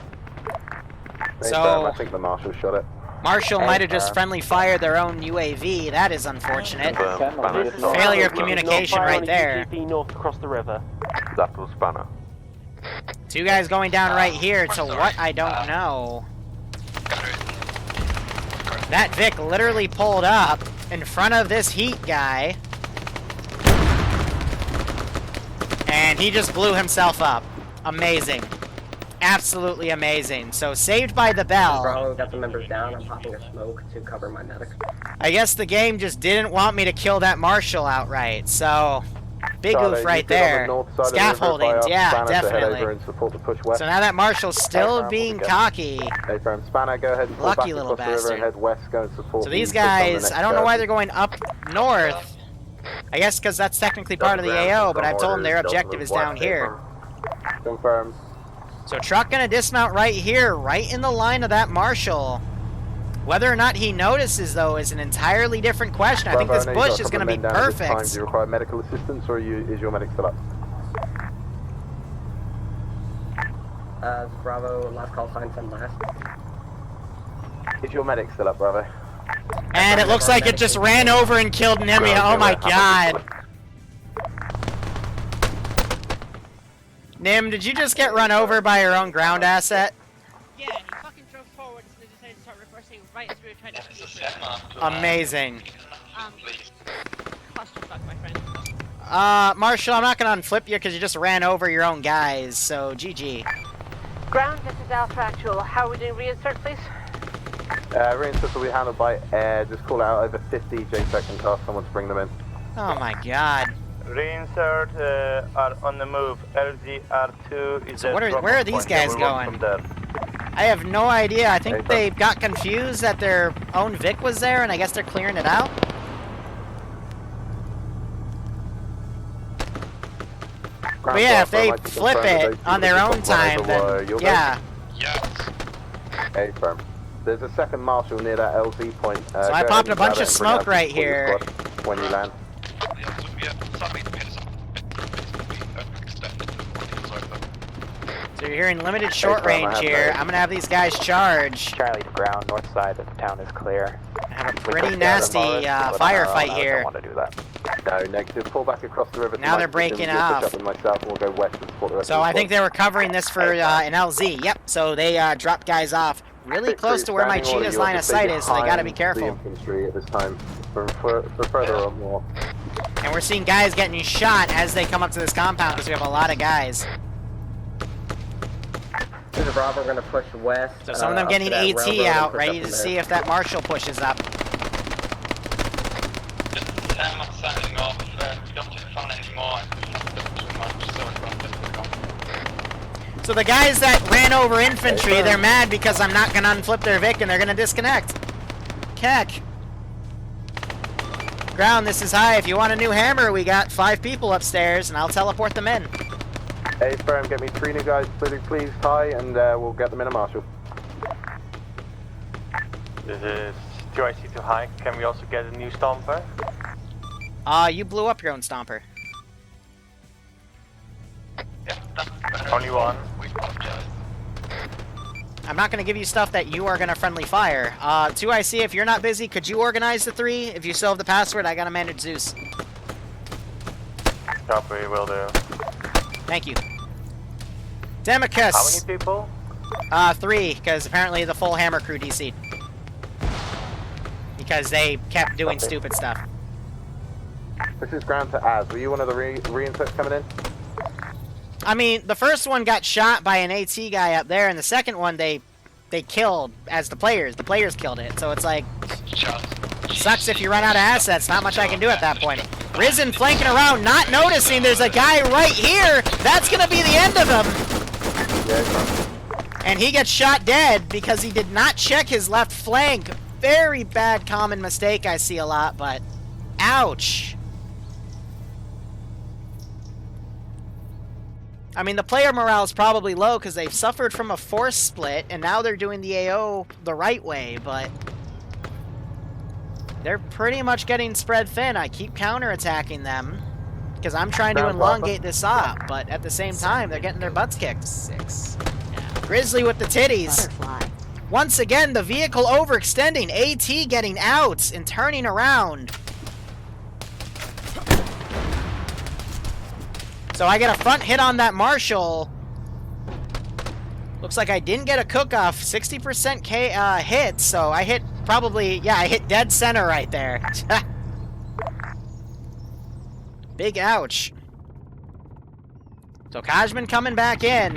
So I think the Marshal shot it. Marshall might have just friendly fired their own UAV. That is unfortunate. Failure of communication right there. North across the river. That was Banner. 2 guys going down right here to what I don't know. That Vic literally pulled up in front of this Heat guy. And he just blew himself up. Amazing. Absolutely amazing. So, saved by the bell. Bravo, got the members down. I'm popping a smoke to cover my medic. I guess the game just didn't want me to kill that Marshal outright, so... Big oof right there. Scaffoldings, yeah, definitely. So now that Marshal's still being cocky. Hey, from Spanner, go ahead and pull Lucky back little across the river and bastard. head west, go and support. So these guys, I don't know why they're going up north. I guess because that's technically part of the AO, but I've told them their objective is down here. Confirmed. So truck gonna dismount right here, right in the line of that Marshal. Whether or not he notices, though, is an entirely different question. I think this bush is going to be perfect. Do you require medical assistance, or is your medic still up? Bravo, last call sign, send last. Is your medic still up, Bravo? And it looks like it just ran over and killed an enemy. Oh my god. Nim, did you just get run over by your own ground asset? Yeah, he fucking drove forward and decided to start reversing right as we were trying to Amazing. clusterfuck, my friend. Marshall, I'm not gonna unflip you because you just ran over your own guys, so GG. Ground, this is Alpha Actual. How are we doing reinsert, please? Reinsert will be handled by air. Just call out over 50 JSEC and task someone to bring them in. Oh my god. Reinsert are on the move. LZR2 is So where are these guys going? I have no idea. I think they got confused that their own Vic was there, and I guess they're clearing it out. But yeah, if they flip it on their own time, then yeah. Hey, firm. There's a second marshal near that LZ point. So I popped a bunch of smoke right here. When you land. So you're hearing limited short range here. I'm gonna have these guys charge. Charlie to ground, north side of the town is clear. I have a pretty nasty firefight here. I don't want to do that. No, negative. Pull back across the river. Now they're breaking off. We'll go west and support the rest So I think they were covering this for an LZ. Yep. So they dropped guys off really close to where my cheetah's line of sight is, so they gotta be careful. The infantry at this time for further or more. And we're seeing guys getting shot as they come up to this compound because we have a lot of guys. This is Bravo, we're going to push west. So some of them getting AT out, ready to see if that marshal pushes up. So the guys that ran over infantry, they're mad because I'm not going to unflip their Vic and they're going to disconnect. Keck. Ground, this is high. If you want a new hammer, we got 5 people upstairs and I'll teleport them in. Hey, firm, get me 3 new guys, please, high, and we'll get them in a marshal. This is 2IC to high. Can we also get a new stomper? You blew up your own stomper. Only one. I'm not going to give you stuff that you are going to friendly fire. 2IC, if you're not busy, could you organize the 3? If you still have the password, I got to manage Zeus. Copy, will do. Thank you. Demicus! How many people? 3, because apparently the full hammer crew DC'd. Because they kept doing stupid stuff. This is ground to Az. Were you one of the reinserts coming in? I mean, the first one got shot by an AT guy up there, and the second one they killed as the players. The players killed it, so it's like... Sucks if you run out of assets. Not much I can do at that point. Risen flanking around, not noticing there's a guy right here. That's going to be the end of him. And he gets shot dead because he did not check his left flank. Very bad common mistake I see a lot, but ouch. I mean, the player morale is probably low because they've suffered from a force split, and now they're doing the AO the right way, but... They're pretty much getting spread thin. I keep counterattacking them because I'm trying to elongate this op, but at the same time, they're getting their butts kicked. 6. Yeah. Grizzly with the titties. Butterfly. Once again, the vehicle overextending. AT getting out and turning around. So I get a front hit on that Marshal. Looks like I didn't get a cook-off. 60% hit, so I hit probably... Yeah, I hit dead center right there. Big ouch. So Kajman coming back in.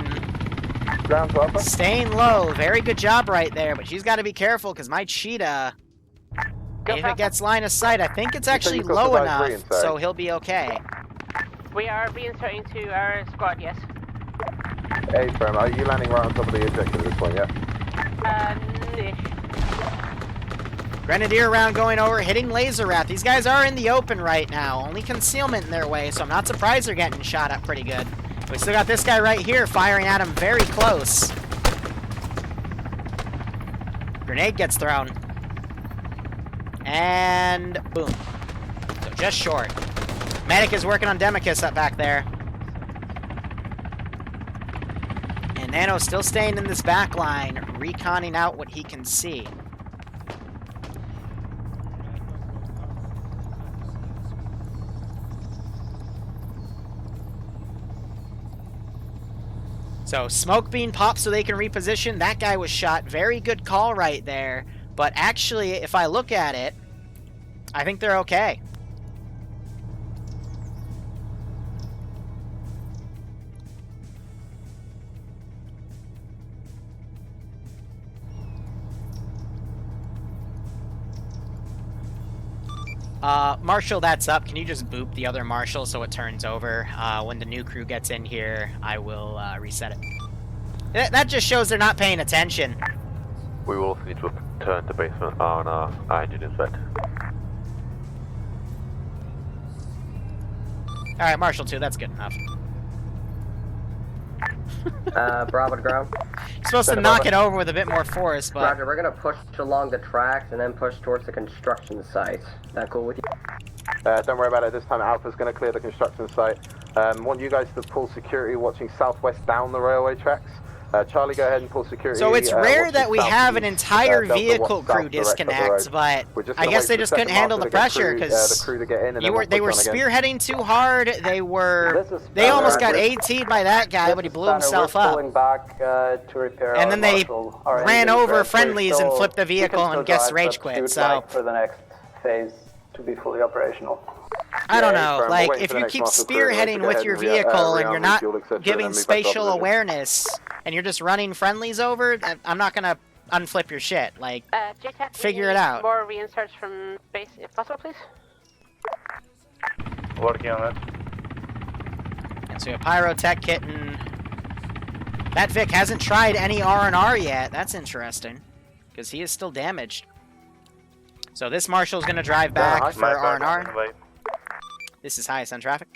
Staying low. Very good job right there, but she's got to be careful because my cheetah... If it gets line of sight, I think it's actually low enough, so he'll be okay. We are reinserting to our squad, yes. Hey, firm, are you landing right on top of the objective at this point, yeah? Grenadier round going over, hitting Laser Rat. These guys are in the open right now. Only concealment in their way, so I'm not surprised they're getting shot up pretty good. We still got this guy right here firing at him very close. Grenade gets thrown. And boom. So just short. Medic is working on Demicus up back there. And Nano's still staying in this back line, reconning out what he can see. So smoke being popped so they can reposition. That guy was shot. Very good call right there. But actually, if I look at it, I think they're okay. Marshal, that's up. Can you just boop the other Marshal so it turns over? When the new crew gets in here, I will reset it. That just shows they're not paying attention. We will also need to return to basement on our engine inspect. Alright, Marshal 2, that's good enough. Bravo to ground. You're supposed to knock it over with a bit more force, but... Roger, we're gonna push along the tracks and then push towards the construction site. That cool with you? Don't worry about it, this time Alpha's going to clear the construction site. Want you guys to pull security watching southwest down the railway tracks. Charlie, go ahead and pull security. So it's rare that we have an entire vehicle crew disconnect, but I guess they just couldn't handle the pressure because they were spearheading too hard. They almost got AT'd by that guy, but he blew himself up. And then they ran over friendlies and flipped the vehicle and guess rage quit. So for the next phase to be fully operational. I don't know, like, if you keep spearheading with your vehicle and you're not giving spatial awareness and you're just running friendlies over, I'm not gonna unflip your shit, like, figure it out. More reinserts from base, if possible, please. Working on it. And so we have Pyrotech Kitten. That Vic hasn't tried any R&R yet, that's interesting, because he is still damaged. So this Marshal's gonna drive back for R&R. This is highest on traffic.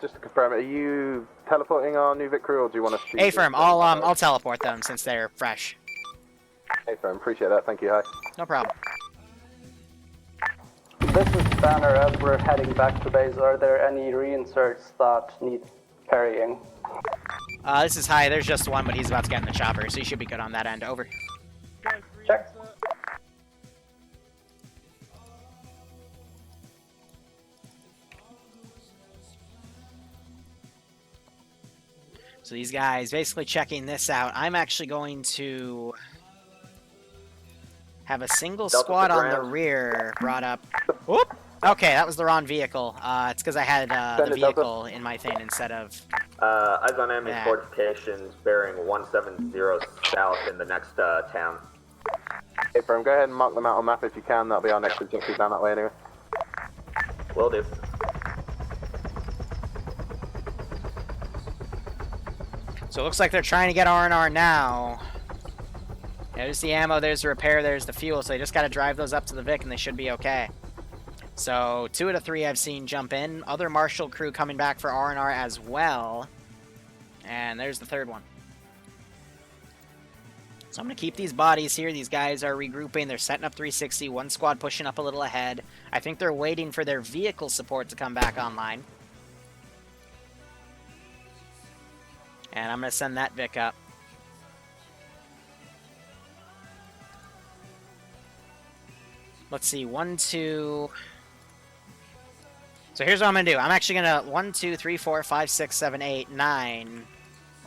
Just to confirm, are you teleporting our new Vic crew, or do you want to shoot? A-firm, I'll teleport them since they're fresh. A-firm, appreciate that. Thank you, hi. No problem. This is Banner. As we're heading back to base, are there any reinserts that need carrying? This is high. There's just one, but he's about to get in the chopper, so he should be good on that end. Over. Check. So these guys basically checking this out. I'm actually going to have a single squad on the rear brought up. Whoop! Okay, that was the wrong vehicle. It's because I had the vehicle in my thing instead of... eyes on enemy fortifications bearing 170 south in the next town. Hey, Firm, go ahead and mark them out on map if you can. That'll be our next objective down that way anyway. Will do. So it looks like they're trying to get R&R now. There's the ammo, there's the repair, there's the fuel, so they just got to drive those up to the Vic and they should be okay. So 2 out of 3 I've seen jump in. Other Marshal crew coming back for R&R as well. And there's the third one. So I'm going to keep these bodies here. These guys are regrouping. They're setting up 360. One squad pushing up a little ahead. I think they're waiting for their vehicle support to come back online. And I'm going to send that Vic up. Let's see, 1, 2... So here's what I'm going to do. I'm actually going to 1, 2, 3, 4, 5, 6, 7, 8, 9.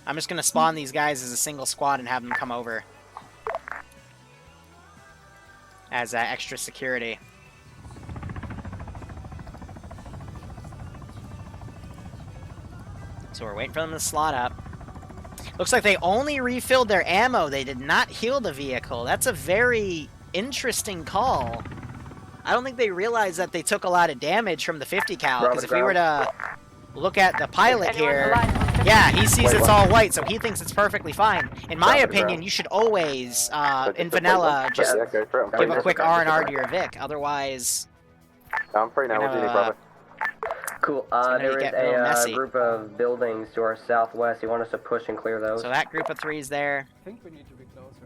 I'm just going to spawn these guys as a single squad and have them come over. As extra security. So we're waiting for them to slot up. Looks like they only refilled their ammo. They did not heal the vehicle. That's a very interesting call. I don't think they realized that they took a lot of damage from the 50 cal. Because if we were to look at the pilot here, yeah, he sees it's all white, so he thinks it's perfectly fine. In my opinion, you should always, in vanilla, just give a quick R&R to your Vic. Otherwise, I'm free now. What do you need, brother? Cool. There is a group of buildings to our southwest. You want us to push and clear those? So that group of 3 is there. I think we need to be closer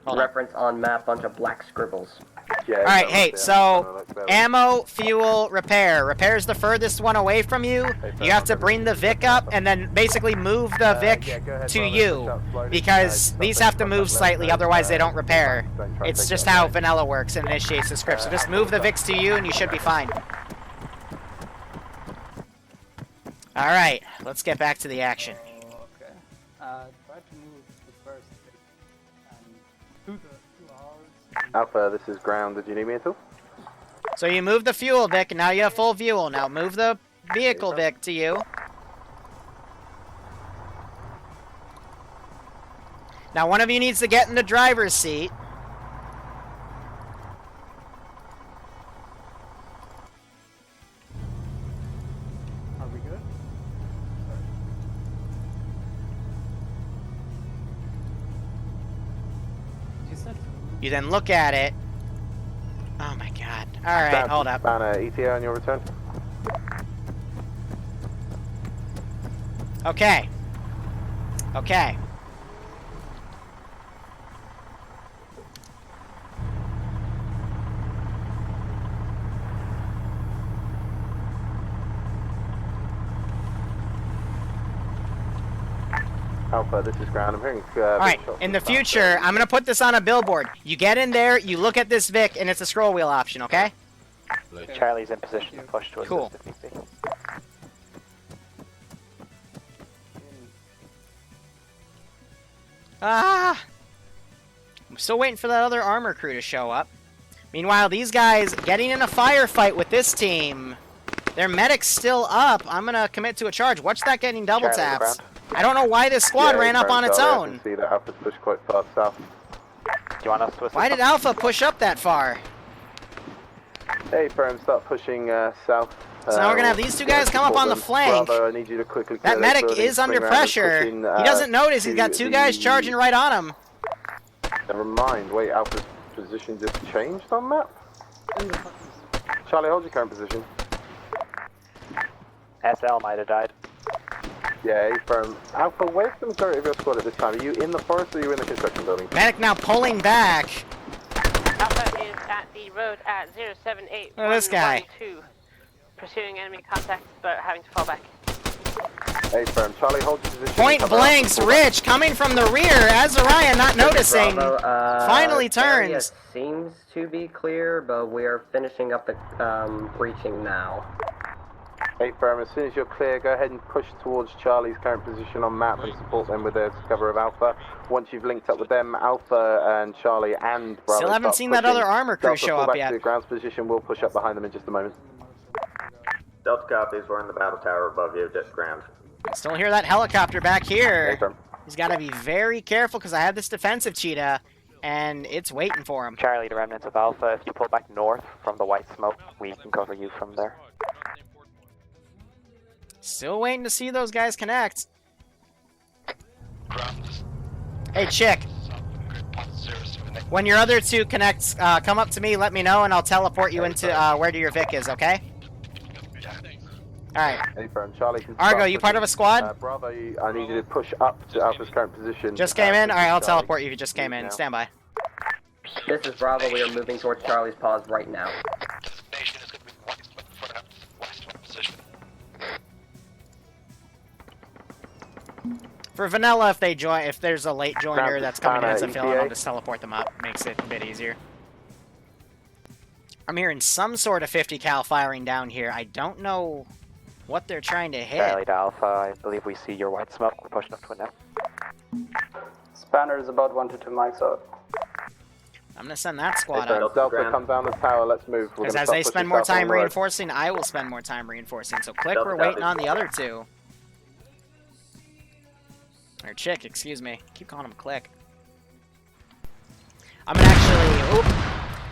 though. Reference on map, bunch of black scribbles. Yeah, Alright, hey, so ammo, fuel, repair. Repair's the furthest one away from you. You have to bring the Vic up and then basically move the Vic to you. Because these have to move slightly, otherwise they don't repair. It's just how vanilla works and initiates the script. So just move the Vics to you and you should be fine. Alright, let's get back to the action. Okay. Try to move the first to the hours. Alpha, this is ground. Did you need me at all? So you move the fuel Vic, and now you have full fuel. Now move the vehicle Vic to you. Now one of you needs to get in the driver's seat. Are we good? You said You then look at it. Oh my god. Alright, hold up. ETA on your return. Okay. Okay. Alpha, this is ground. I'm hearing. Alright, in the future, I'm gonna put this on a billboard. You get in there, you look at this Vic, and it's a scroll wheel option, okay? Charlie's in position to push to assist Cool. if need be. Ah! I'm still waiting for that other armor crew to show up. Meanwhile, these guys getting in a firefight with this team. Their medic's still up. I'm gonna commit to a charge. Watch that getting double taps. I don't know why this squad ran up on its own. I can see that Alpha's pushed quite far south. Do you want us to assist? Why did Alpha push up that far? Hey, Firm, start pushing south. So now we're gonna have these two guys come up on the flank. Bravo, I need you to quickly clear That medic building, is under swing around and pressure. push in, He doesn't notice he's got two guys charging right on him. Never mind. Wait, Alpha's position just changed on map? Charlie, hold your current position. SL might have died. Yeah, Firm. Alpha, where's the majority of your squad at this time? Are you in the forest or are you in the construction building? Medic now pulling back. Alpha is at the road at 078. Oh, this guy. Pursuing enemy contact, but having to fall back. Hey, Firm. Charlie, hold your position. Point blanks, Rich coming from the rear. Azariah not noticing. Bravo, Finally area turns. seems to be clear, but we are finishing up the breaching now. Hey, Firm, as soon as you're clear, go ahead and push towards Charlie's current position on map and support them with their cover of Alpha. Once you've linked up with them, Alpha and Charlie and Bravo Still haven't seen that other armor crew show up yet. To the ground's position, we'll push up behind them in just a moment. Delta copies, we're in the battle tower above you, just ground. Still hear that helicopter back here. He's got to be very careful because I have this defensive cheetah, and it's waiting for him. Charlie, the remnants of Alpha, if you pull back north from the white smoke, we can cover you from there. Still waiting to see those guys connect. Hey, Chick. When your other two connects, come up to me, let me know, and I'll teleport you into where your Vic is, okay? Alright. Hey, Firm, Charlie can Argo, you part of a squad? Bravo, I need you to push up to Alpha's current position. Just came in? Alright, I'll teleport you if you just came in. Stand by. This is Bravo. We are moving towards Charlie's pause right now. For vanilla, if they join, if there's a late joiner that's coming in as a fill-in, I'll just teleport them up. Makes it a bit easier. I'm hearing some sort of 50 cal firing down here. I don't know what they're trying to hit. Charlie to Alpha, I believe we see your white smoke. We're pushing up to it now. Spanner is about 1 to 2 mics out. I'm gonna send that squad Hey, up. Delta, come down the tower. Let's move. Because as they spend more time reinforcing, I will spend more time reinforcing. So Click, we're waiting on the other two. Or Chick, excuse me. Keep calling him Click. I'm gonna actually... Oop!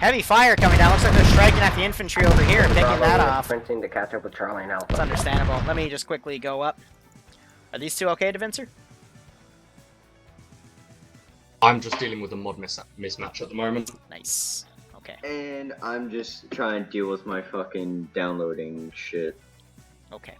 Heavy fire coming down. Looks like they're striking at the infantry over here, picking that off. Sprinting to catch up with Charlie and Alpha. It's understandable. Let me just quickly go up. Are these two okay, Devincer? I'm just dealing with a mod mismatch at the moment. Nice. Okay. And I'm just trying to deal with my fucking downloading shit. Okay.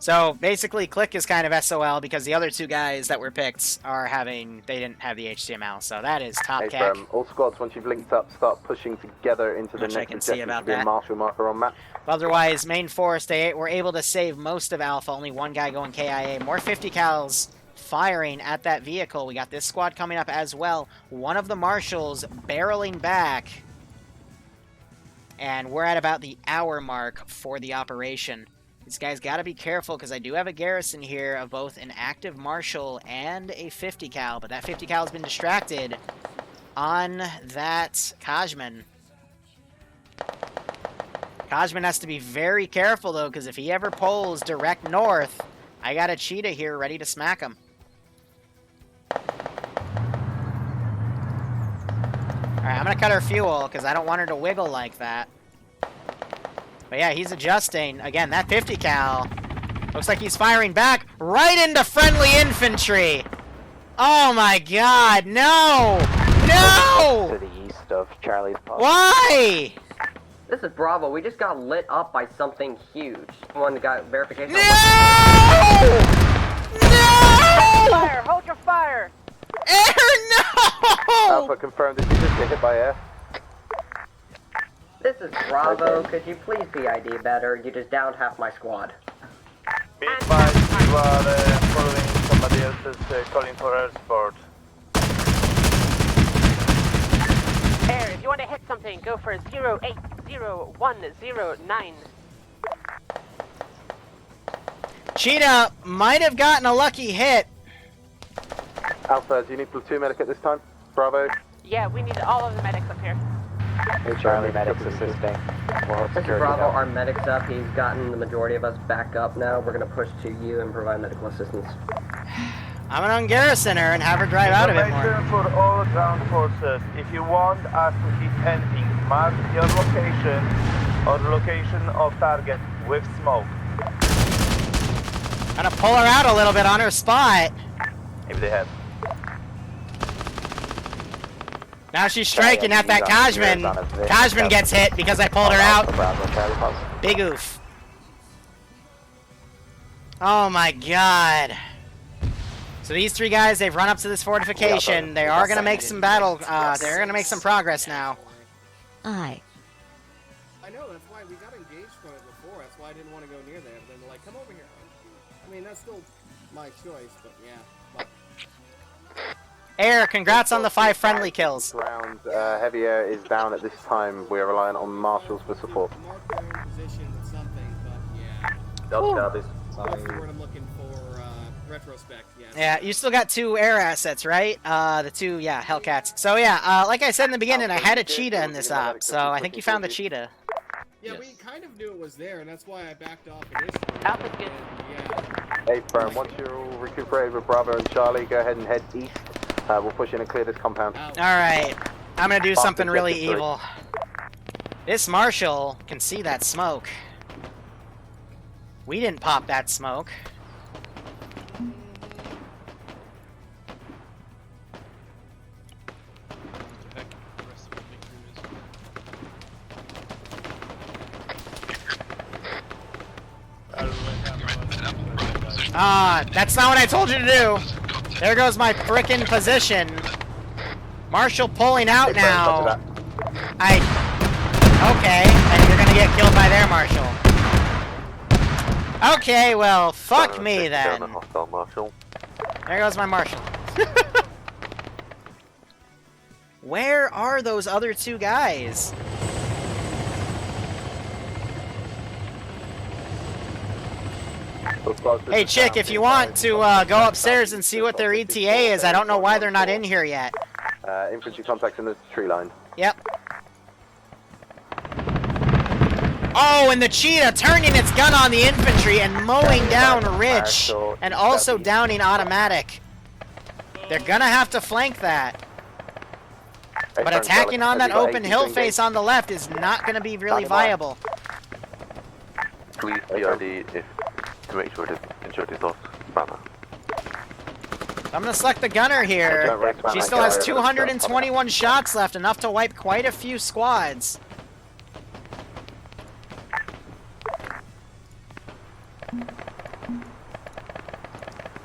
So basically, Click is kind of SOL because the other two guys that were picked are they didn't have the HTML. So that is top cack. All squads, once you've linked up, start pushing together into the Which I next can objective. see about Be a that. marshal marker on map. Otherwise, main force, they were able to save most of Alpha. Only one guy going KIA. More 50 cals firing at that vehicle. We got this squad coming up as well. One of the marshals barreling back. And we're at about the hour mark for the operation. These guys got to be careful because I do have a garrison here of both an active marshal and a 50 cal. But that 50 cal has been distracted on that Kajman. Kajman has to be very careful, though, because if he ever pulls direct north, I got a cheetah here ready to smack him. Alright, I'm going to cut her fuel, because I don't want her to wiggle like that. But yeah, he's adjusting. Again, that 50 cal looks like he's firing back right into friendly infantry. Oh my god, no! No! To the east of Charlie's post. Why? This is Bravo. We just got lit up by something huge. One got verification. No! No! Fire! Hold your fire! Air, no! Alpha confirmed. Did you just get hit by air? This is Bravo. Could you please PID better? You just downed half my squad. Be advised, you are following somebody else's calling for air support. Air, if you want to hit something, go for 080109. Cheetah might have gotten a lucky hit. Alpha, do you need platoon medic at this time? Bravo. Yeah, we need all of the medics up here. Charlie medics assisting. This is Bravo. Our medic's up. He's gotten the majority of us back up now. We're going to push to you and provide medical assistance. I'm gonna ungarrison her and have her drive out of it more. Information for all ground forces. If you want us to hit anything, mark your location or location of target with smoke. Gonna pull her out a little bit on her spot. Maybe they have. Now she's striking at that Kajman. Kajman gets hit because I pulled her out. Big oof. Oh my god. So these three guys, they've run up to this fortification. They are gonna make some battle. They're gonna make some progress now. I know, that's why we got engaged from it before. That's why I didn't want to go near there. But then they're like, come over here. I mean, that's still my choice, but yeah. But... Air, congrats on the 5 friendly kills. Ground, heavy air is down at this time. We are relying on marshals for support. Mark their own position with something, but yeah. Delta copies. That's the word I'm looking for, retrospect, yes. Yeah, you still got 2 air assets, right? The 2, yeah, Hellcats. So yeah, like I said in the beginning, I had a cheetah in this op, so I think you found the cheetah. Yeah, we kind of knew it was there, and that's why I backed off initially. Alpha's good. Yeah. Hey, firm, once you're all recuperated with Bravo and Charlie, go ahead and head east. We'll push in and clear this compound. Alright, I'm gonna do something really evil. This Marshal can see that smoke. We didn't pop that smoke. That's not what I told you to do. There goes my frickin' position. Marshal pulling out now. Okay, and you're gonna get killed by their Marshal. Okay, well, fuck me then. There goes my Marshal. Where are those other 2 guys? Hey, chick, if you want to go upstairs and see what their ETA is, I don't know why they're not in here yet. Infantry contacts in the tree line. Yep. Oh, and the cheetah turning its gun on the infantry and mowing down Rich, and also downing automatic. They're gonna have to flank that. But attacking on that open hill face on the left is not gonna be really viable. Please PRD if to make sure that insurance is lost. Banner. I'm gonna select the gunner here. She still has 221 shots left, enough to wipe quite a few squads.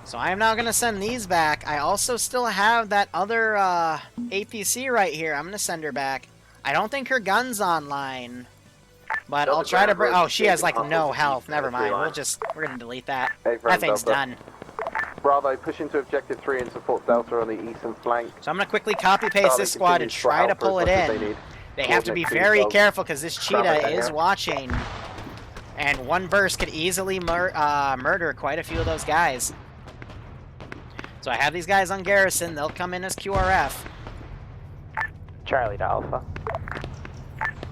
So I am now going to send these back. I also still have that other APC right here. I'm going to send her back. I don't think her gun's online. But I'll try to bring... Oh, she has, like, no health. Never mind. We're going to delete that. That thing's done. Bravo, push into Objective 3 and support Delta on the eastern flank. So I'm going to quickly copy-paste this squad and try to pull it in. They have to be very careful because this cheetah is watching. And one burst could easily murder quite a few of those guys. So I have these guys on garrison. They'll come in as QRF. Charlie to Alpha.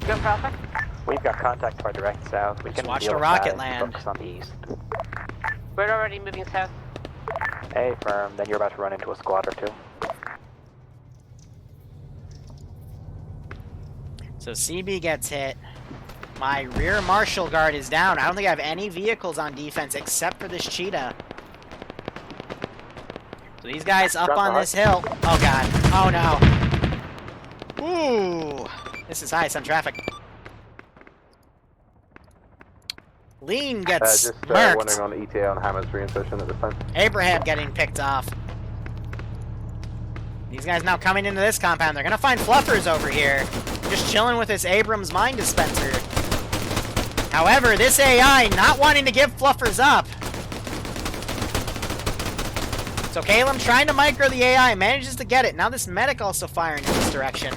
Go for Alpha. We've got contact to our direct south. We can watch deal the with rocket that. land. Focus on the east. We're already moving south. A firm, then you're about to run into a squad or two. So CB gets hit. My rear marshal guard is down. I don't think I have any vehicles on defense except for this cheetah. So these guys up on this hill. Oh god. Oh no. Ooh. This is high, some traffic. Lean gets murked. Wondering on ETA on Hammer's reinsertion at this time. Abraham getting picked off. These guys now coming into this compound. They're gonna find fluffers over here. Just chilling with this Abrams mine dispenser. However, this AI not wanting to give fluffers up. So Caleb trying to micro the AI, manages to get it. Now this medic also firing in this direction.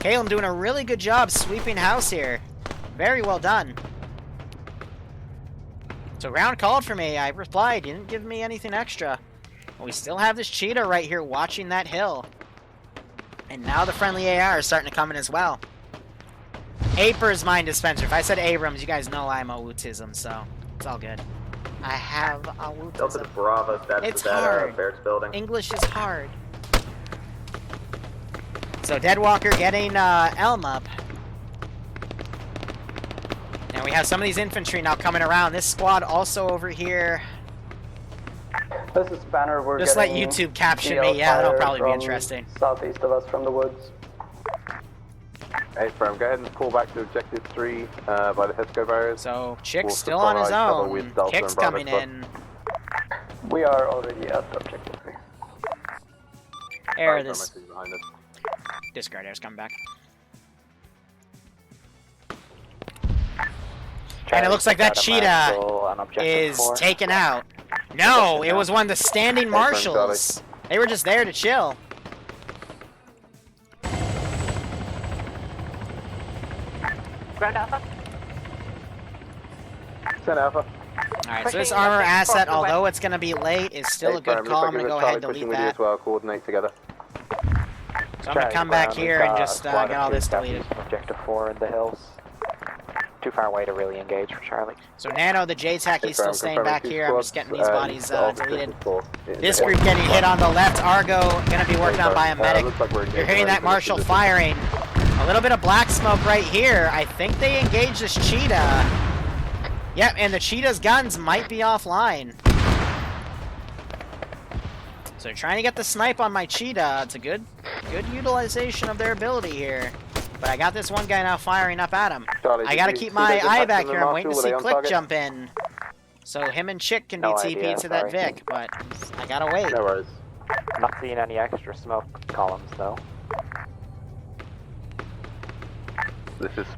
Caleb doing a really good job sweeping house here. Very well done. So round called for me. I replied. You didn't give me anything extra. But we still have this cheetah right here watching that hill. And now the friendly AI are starting to come in as well. Aper's mine dispenser. If I said Abrams, you guys know I'm autism, so it's all good. I have autism. Delta to Bravo, status It's of that hard. barracks building. English is hard. So Deadwalker getting Elm up. And we have some of these infantry now coming around. This squad also over here. This is Spanner. We're Just let getting YouTube caption DL me. Yeah, that'll fire probably be from interesting. Southeast of us from the woods. Hey, firm, go ahead and pull back to Objective 3 by the Hesco barriers. So Chick's We'll still on his supply cover own. with Delta Kick's and Bravo coming squad. in. We are already at Objective 3. Air this. Discard air's coming back. And it looks like that cheetah is taken out. No, it was one of the standing marshals. They were just there to chill. Ground Alpha. Send Alpha. Alright, so this armor asset, although it's going to be late, is still a good call. I'm going to go ahead and delete with you as that. well, coordinate together. So I'm going to come back here and just get all this deleted. Objective 4 in the hills. Too far away to really engage for Charlie. So Nano, the JTAC, he's still staying back here. I'm just getting these bodies deleted. This group getting hit on the left. Argo going to be worked on by a medic. You're hearing that Marshal firing. A little bit of black smoke right here. I think they engaged this cheetah. Yep, and the cheetah's guns might be offline. So they're trying to get the snipe on my cheetah. It's a good utilization of their ability here. But I got this one guy now firing up at him. Charlie, I gotta keep my eye back here. I'm waiting to see Click jump in. So him and Chick can be TP'd to that Vic, but I gotta wait. No worries. Not seeing any extra smoke columns though.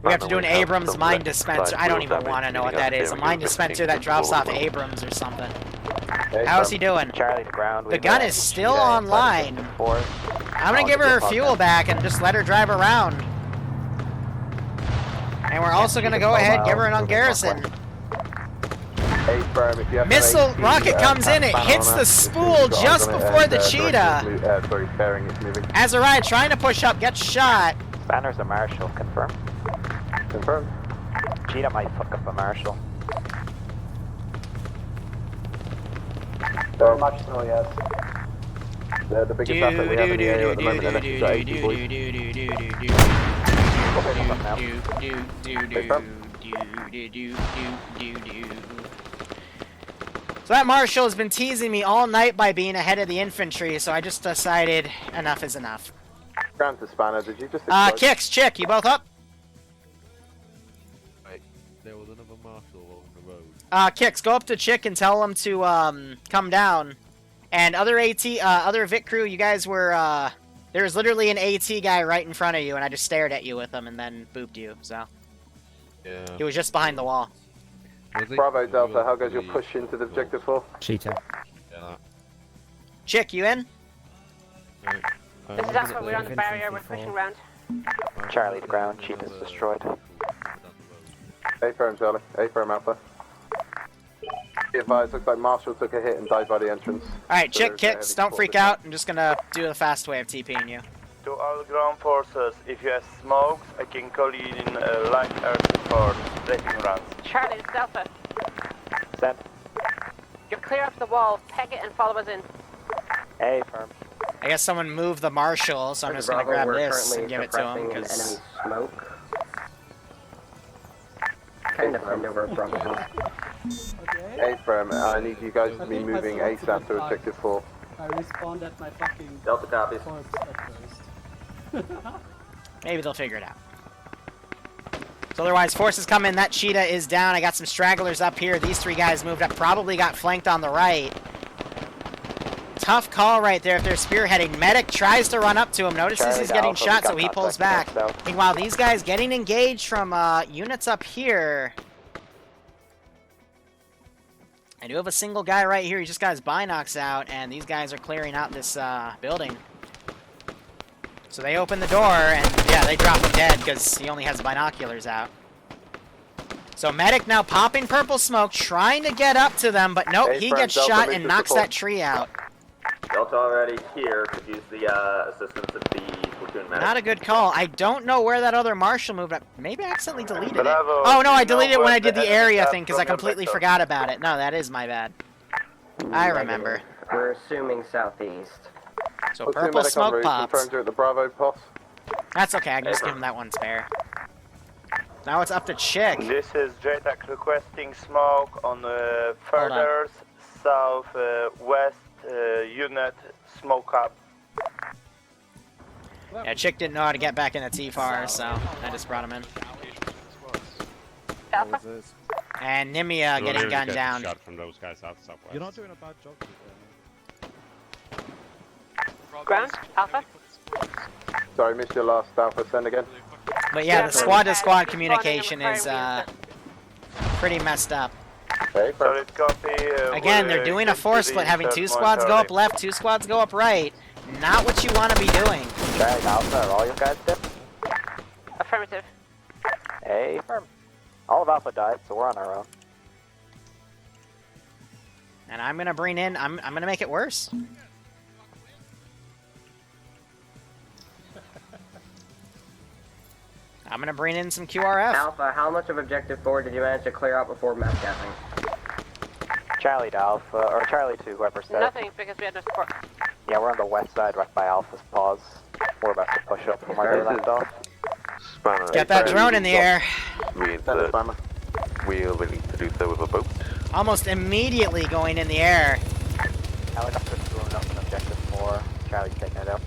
We have to do an Abrams mine dispenser. I don't even want to know what that is. A mine dispenser that drops off Abrams or something. How is he doing? Charlie to ground. The gun is still online. I'm gonna give her her fuel back and just let her drive around. And we're also gonna go ahead and give her an on garrison. Missile rocket comes in, it hits the spool just before the cheetah. Azariah trying to push up, gets shot. Banner's a marshal, confirm. Confirm. Cheetah might fuck up a marshal. Very much so, yes. The biggest asset we have in the area at the moment, and it's So that marshal has been teasing me all night by being ahead of the infantry, so I just decided enough is enough. Ground to Spanner, did you just Kicks, Chick, you both up? Wait, there was another marshal on the road. Kix, go up to Chick and tell him to come down. And other other Vic crew, you guys were there was literally an AT guy right in front of you, and I just stared at you with him and then booped you. So Yeah. he was just behind the wall. Bravo Delta, how goes your push into the objective 4? Cheetah. Yeah. Chick, you in? This is Alpha, we're on the barrier, we're pushing around. Charlie to ground, Cheetah's destroyed. A-firm, Charlie. A-firm Alpha. Be advised, looks like Marshall took a hit and died by the entrance. Alright, So Chick, there's a Kix, heavy don't support freak this time. out. I'm just gonna do the fast way of TPing you. To all ground forces, if you have smokes, I can call you in light air support, strafing runs. Charlie, this is Alpha. Send. You're clear up the wall, peg it and follow us in. A firm. I guess someone moved the Marshal, so I'm just gonna grab this and give it to him, because... Smoke. Kind of fend over Bravo. A-firm, I need you guys to be moving ASAP to objective 4. I respawned at my fucking Delta copies. corpse at first. Maybe they'll figure it out. So otherwise, forces come in. That Cheetah is down. I got some stragglers up here. These 3 guys moved up. Probably got flanked on the right. Tough call right there if they're spearheading. Medic tries to run up to him. Notices he's getting shot, so he pulls back. Meanwhile, these guys getting engaged from units up here. I do have a single guy right here. He just got his binocs out, and these guys are clearing out this building. So they open the door, and yeah, they drop him dead because he only has binoculars out. So Medic now popping purple smoke, trying to get up to them, but nope, he gets shot and knocks that tree out. Delta already here, could use the assistance of the platoon medic. Not a good call. I don't know where that other Marshal moved up. Maybe I accidentally deleted it. Bravo. Oh no, I You know deleted it when where I did the the area enemy thing because comes I from, completely Vector. forgot about it. No, that is my bad. I remember. We're assuming southeast. So Platoon purple medic en smoke route, pops. confirmed you're at the Bravo post. That's okay, I can just give him that one spare. Now it's up to Chick. This is JTAC requesting smoke on the further southwest unit smoke up. Yeah, Chick didn't know how to get back into T-FAR, so I just brought him in. Alpha? And Nimia getting gunned down. Shot from those guys out southwest. You're not doing a bad job. Ground? Alpha? Sorry, missed your last Alpha, send again. But yeah, the squad-to-squad communication is pretty messed up. Solid copy. Again, they're doing a force split, having 2 squads go up left, 2 squads go up right. Not what you want to be doing. Charlie Alpha, are all your guys dead? Affirmative. A firm. All of Alpha died, so we're on our own. And I'm gonna bring in. I'm gonna make it worse. I'm gonna bring in some QRF. Alpha, how much of Objective 4 did you manage to clear out before mass gathering? Charlie to Alpha, or Charlie to whoever said. Nothing, because we had no support. Yeah, we're on the west side, right by Alpha's paws. We're about to push up from where they left off. Spanner. Get that drone in the air. Reinsert. We'll need to do so with a boat. Almost immediately going in the air. Helicopter's blowing up in Objective 4. Charlie's taking it out.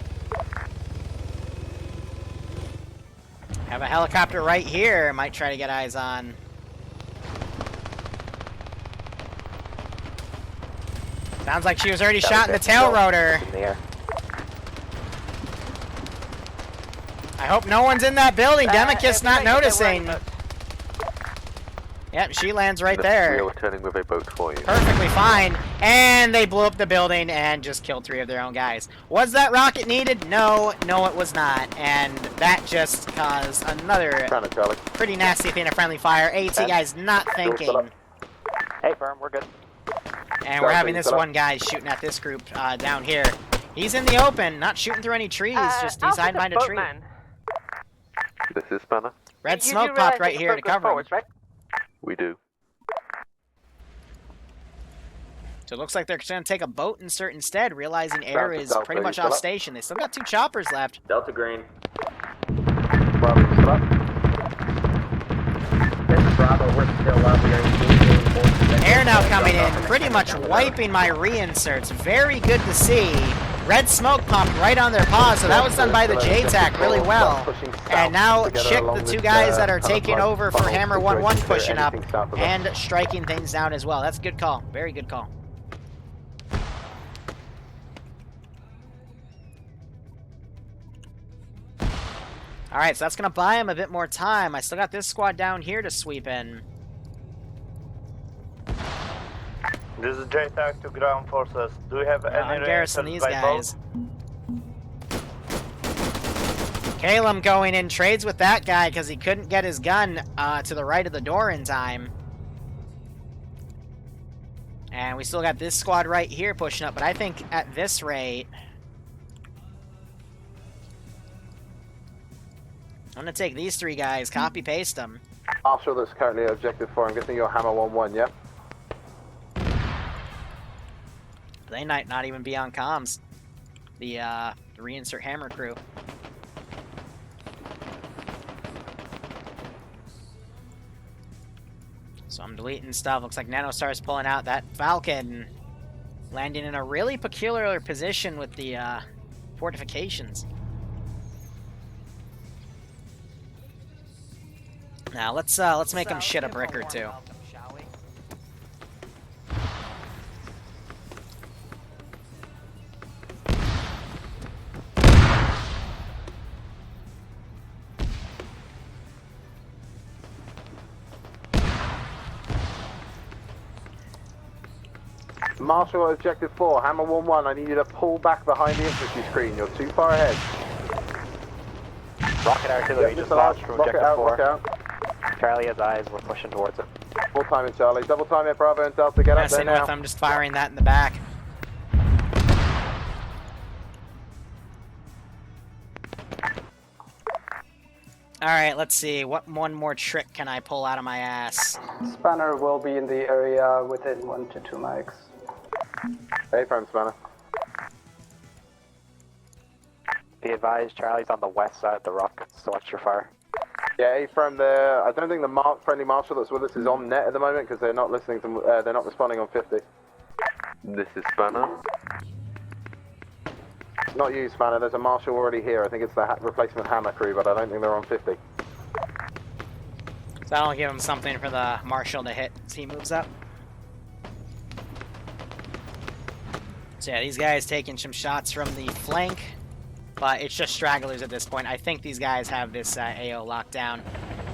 Have a helicopter right here. Might try to get eyes on. Sounds like she was already shot in the tail rotor. In the air. I hope no one's in that building. Demikis not noticing. Yep, she lands right there. We are returning with a boat for you. Perfectly fine. And they blew up the building and just killed 3 of their own guys. Was that rocket needed? No, it was not. And that just caused another pretty nasty thing of friendly fire. AT guys not thinking. Hey, firm, we're good. And we're having this one guy shooting at this group down here. He's in the open, not shooting through any trees, just he's hiding behind a tree. This is Spanner. Red smoke popped right here to cover him. Right? We do. So it looks like they're going to take a boat insert instead, realizing air is pretty much off station. They still got 2 choppers left. Delta green. Bravo, we're still up. We are engaging forces. Air now coming in, pretty much wiping my reinserts. Very good to see. red smoke pumped right on their paws, so that was done by the JTAC really well. And now Chick, the two guys that are taking over for Hammer 1-1 pushing up and striking things down as well. That's a good call. Very good call. Alright, so that's going to buy him a bit more time. I still got this squad down here to sweep in. This is JTAC to ground forces. Do you have any I'm garrisoning these by guys. boat? Calum going in trades with that guy because he couldn't get his gun to the right of the door in time. And we still got this squad right here pushing up, but I think at this rate... I'm going to take these three guys, copy-paste them. Marshal, that's currently objective 4. I'm guessing you're Hammer 1-1, yeah? They might not even be on comms. The reinsert Hammer crew. So I'm deleting stuff. Looks like Nanostar's pulling out that Falcon. Landing in a really peculiar position with the fortifications. Now let's make them shit a brick or two. Marshal, objective 4, Hammer 1-1. I need you to pull back behind the infantry screen. You're too far ahead. Rocket artillery just launched from rocket objective out, 4. rocket out. Charlie has eyes, we're pushing towards it. Full time in Charlie. Double time it, Bravo and Delta. Get up there now. I'm just firing that in the back. Alright, let's see. What one more trick can I pull out of my ass? Spanner will be in the area within 1 to 2 mics. Hey, from Spanner. Be advised, Charlie's on the west side of the rockets, so watch your fire. Yeah, A from there. I don't think the friendly Marshal that's with us is on net at the moment because they're not listening to. They're not responding on 50. This is Spanner. Not you, Spanner. There's a Marshal already here. I think it's the replacement Hammer crew, but I don't think they're on 50. So that'll give him something for the Marshal to hit as he moves up. So yeah, these guys taking some shots from the flank. But it's just stragglers at this point. I think these guys have this AO locked down.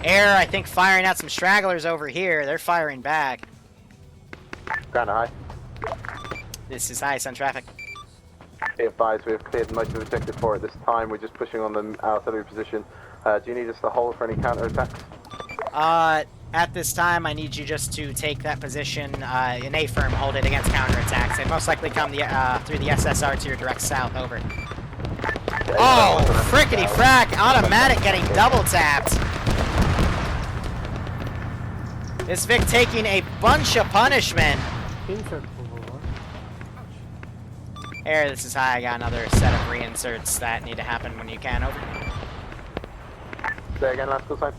Air, I think, firing out some stragglers over here. They're firing back. Kinda high. This is ice on traffic. Be advised, we have cleared most of objective 4 at this time. We're just pushing on the artillery position. Do you need us to hold for any counter-attacks? At this time, I need you just to take that position in A-firm, hold it against counterattacks. They most likely come through the SSR to your direct south, over. Oh, frickety frack! Automatic getting double tapped. This Vic taking a bunch of punishment. Air, this is high. I got another set of reinserts that need to happen when you can, over. Say again, last call sign.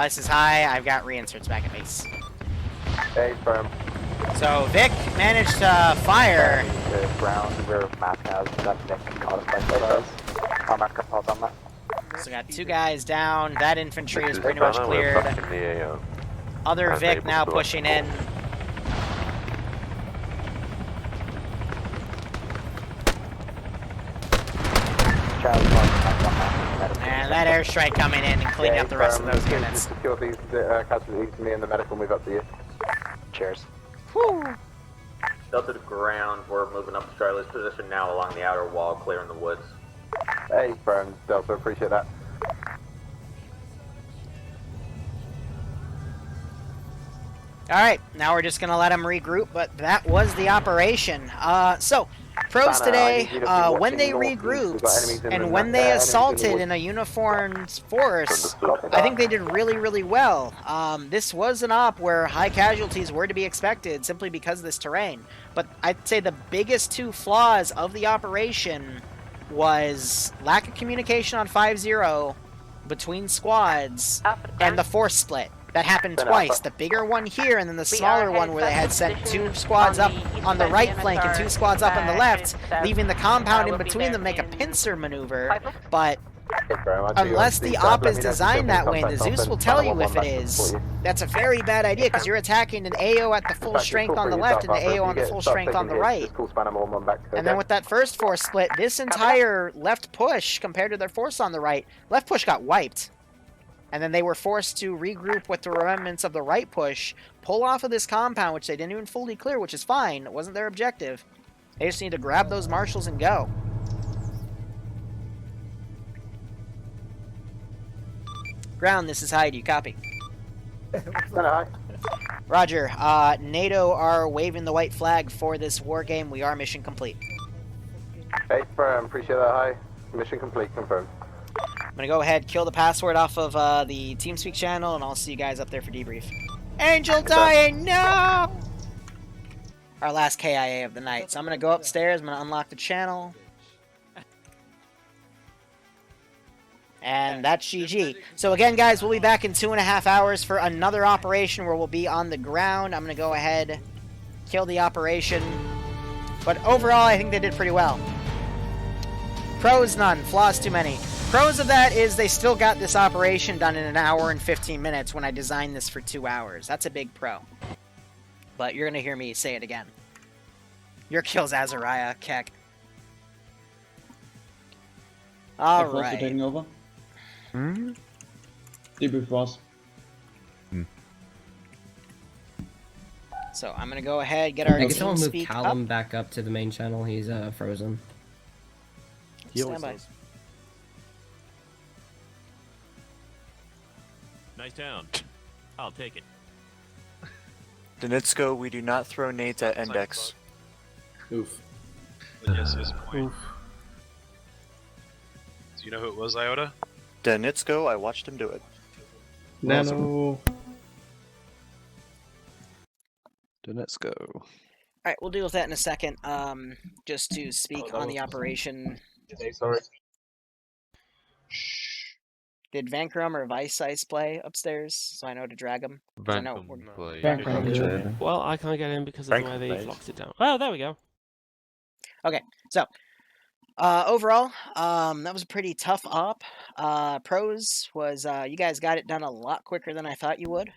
This is high. I've got reinserts back at base. A firm. So Vic managed to fire. The ground where Matt has that Nick caught us by photos. Our marker pulls on that. So got two guys down. That infantry is pretty much cleared. Other Vic now pushing in. And that airstrike coming in and cleaning up the rest of those units. Secure these casualties to me and the medical move up to you. Cheers. Whew. Delta to ground, we're moving up to Charlie's position now along the outer wall, clearing the woods. Hey, firm, Delta, appreciate that. Alright, now we're just going to let them regroup, but that was the operation. So, pros today, when they regrouped and when they assaulted in a uniformed force, I think they did really, really well. This was an op where high casualties were to be expected simply because of this terrain. But I'd say the biggest two flaws of the operation was lack of communication on 5-0 between squads and the force split. That happened twice. The bigger one here, and then the smaller one where they had sent 2 squads up on the right flank and 2 squads up on the left, leaving the compound in between them make a pincer maneuver. But unless the op is designed that way, and the Zeus will tell you if it is, that's a very bad idea, because you're attacking an AO at the full strength on the left and the AO on the full strength on the right. And then with that first force split, this entire left push, compared to their force on the right, left push got wiped. And then they were forced to regroup with the remnants of the right push, pull off of this compound, which they didn't even fully clear, which is fine. It wasn't their objective. They just need to grab those marshals and go. Ground, this is Hyde. You copy? Roger. NATO are waving the white flag for this war game. We are mission complete. Hey, firm. Appreciate that, Hi. Mission complete. Confirmed. I'm going to go ahead, kill the password off of the TeamSpeak channel, and I'll see you guys up there for debrief. Angel dying, no! Our last KIA of the night. So I'm going to go upstairs, I'm going to unlock the channel. And that's GG. So again, guys, we'll be back in 2.5 hours for another operation where we'll be on the ground. I'm going to go ahead, kill the operation. But overall, I think they did pretty well. Pros, none. Flaws, too many. Pros of that is they still got this operation done in 1 hour and 15 minutes when I designed this for 2 hours. That's a big pro. But you're going to hear me say it again. Your kill's Azariah, Keck. Alright. Taking over? Debrief boss. So I'm going to go ahead, get our Can someone move TeamSpeak Callum up. back up to the main channel? He's frozen. Stand by. Nice town. I'll take it. Donetsko, we do not throw nades at index. Oof. Yes, his point. Do you know who it was, Iota? Donetsko, I watched him do it. Nano. Donetsko. Alright, we'll deal with that in a second. Just to speak on the operation. Sorry. Did Vankrum or Vice Ice play upstairs, so I know to drag them? Well, I can't get in because of the way they've locked it down. Oh, there we go. Okay, so overall, that was a pretty tough op. Pros was you guys got it done a lot quicker than I thought you would.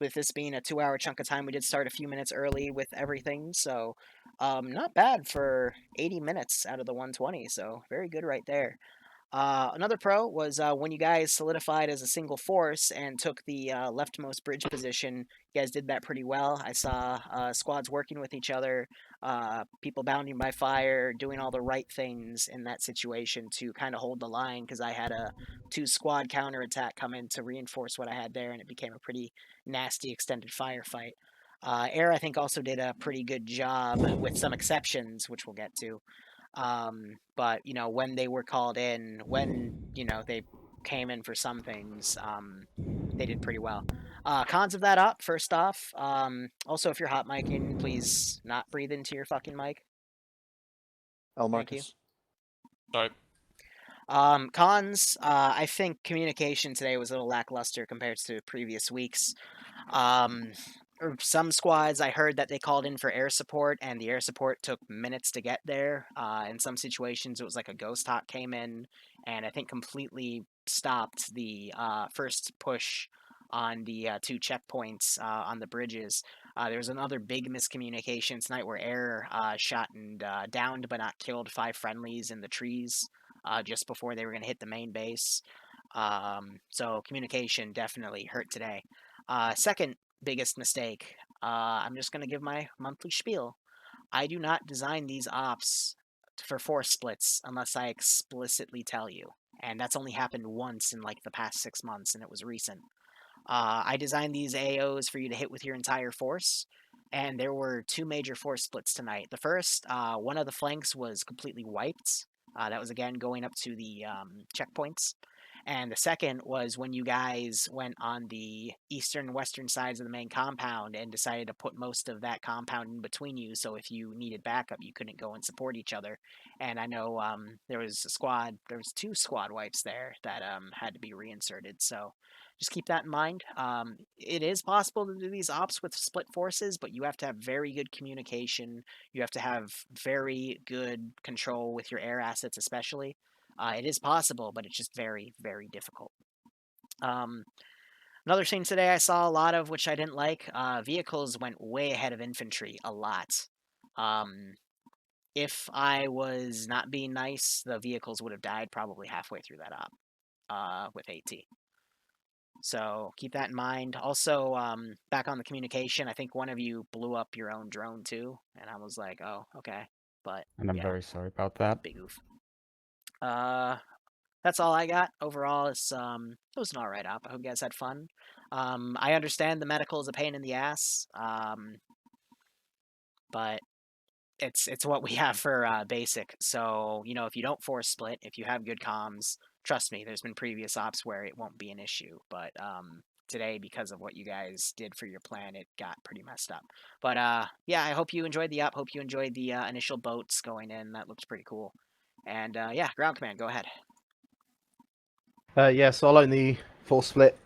With this being a 2-hour chunk of time, we did start a few minutes early with everything, so not bad for 80 minutes out of the 120, so very good right there. Another pro was when you guys solidified as a single force and took the leftmost bridge position. You guys did that pretty well. I saw squads working with each other, people bounding by fire, doing all the right things in that situation to kind of hold the line, because I had a 2-squad counterattack come in to reinforce what I had there, and it became a pretty nasty extended firefight. Air, I think, also did a pretty good job, with some exceptions, which we'll get to. But, you know, when they were called in, when, you know, they came in for some things, they did pretty well. Cons of that up, first off, also, if you're hot micing, please not breathe into your fucking mic. Thank you. Sorry. Cons, I think communication today was a little lackluster compared to previous weeks. Some squads, I heard that they called in for air support, and the air support took minutes to get there. In some situations, it was like a ghost hawk came in, and I think completely stopped the first push on the 2 checkpoints on the bridges. There was another big miscommunication tonight where air shot and downed but not killed 5 friendlies in the trees just before they were going to hit the main base. So communication definitely hurt today. Second biggest mistake, I'm just going to give my monthly spiel. I do not design these ops for force splits unless I explicitly tell you. And that's only happened once in like the past 6 months, and it was recent. I designed these AOs for you to hit with your entire force, and there were 2 major force splits tonight. The first, one of the flanks was completely wiped. That was again going up to the checkpoints. And the second was when you guys went on the eastern and western sides of the main compound and decided to put most of that compound in between you, so if you needed backup, you couldn't go and support each other. And I know there was two squad wipes there that had to be reinserted, so just keep that in mind. It is possible to do these ops with split forces, but you have to have very good communication. You have to have very good control with your air assets, especially. It is possible, but it's just very, very difficult. Another thing today I saw a lot of, which I didn't like, vehicles went way ahead of infantry, a lot. If I was not being nice, the vehicles would have died probably halfway through that op with AT. So keep that in mind. Also, back on the communication, I think one of you blew up your own drone too, and I was like, oh, okay. But And I'm yeah, very sorry about that. big oof. That's all I got. Overall, it was an alright op. I hope you guys had fun. I understand the medical is a pain in the ass, but it's what we have for basic. So, you know, if you don't force split, if you have good comms, trust me, there's been previous ops where it won't be an issue. But today, because of what you guys did for your plan, it got pretty messed up. But yeah, I hope you enjoyed the op. Hope you enjoyed the initial boats going in. That looked pretty cool. And yeah, ground command, go ahead. Yeah, so I'll own the force split.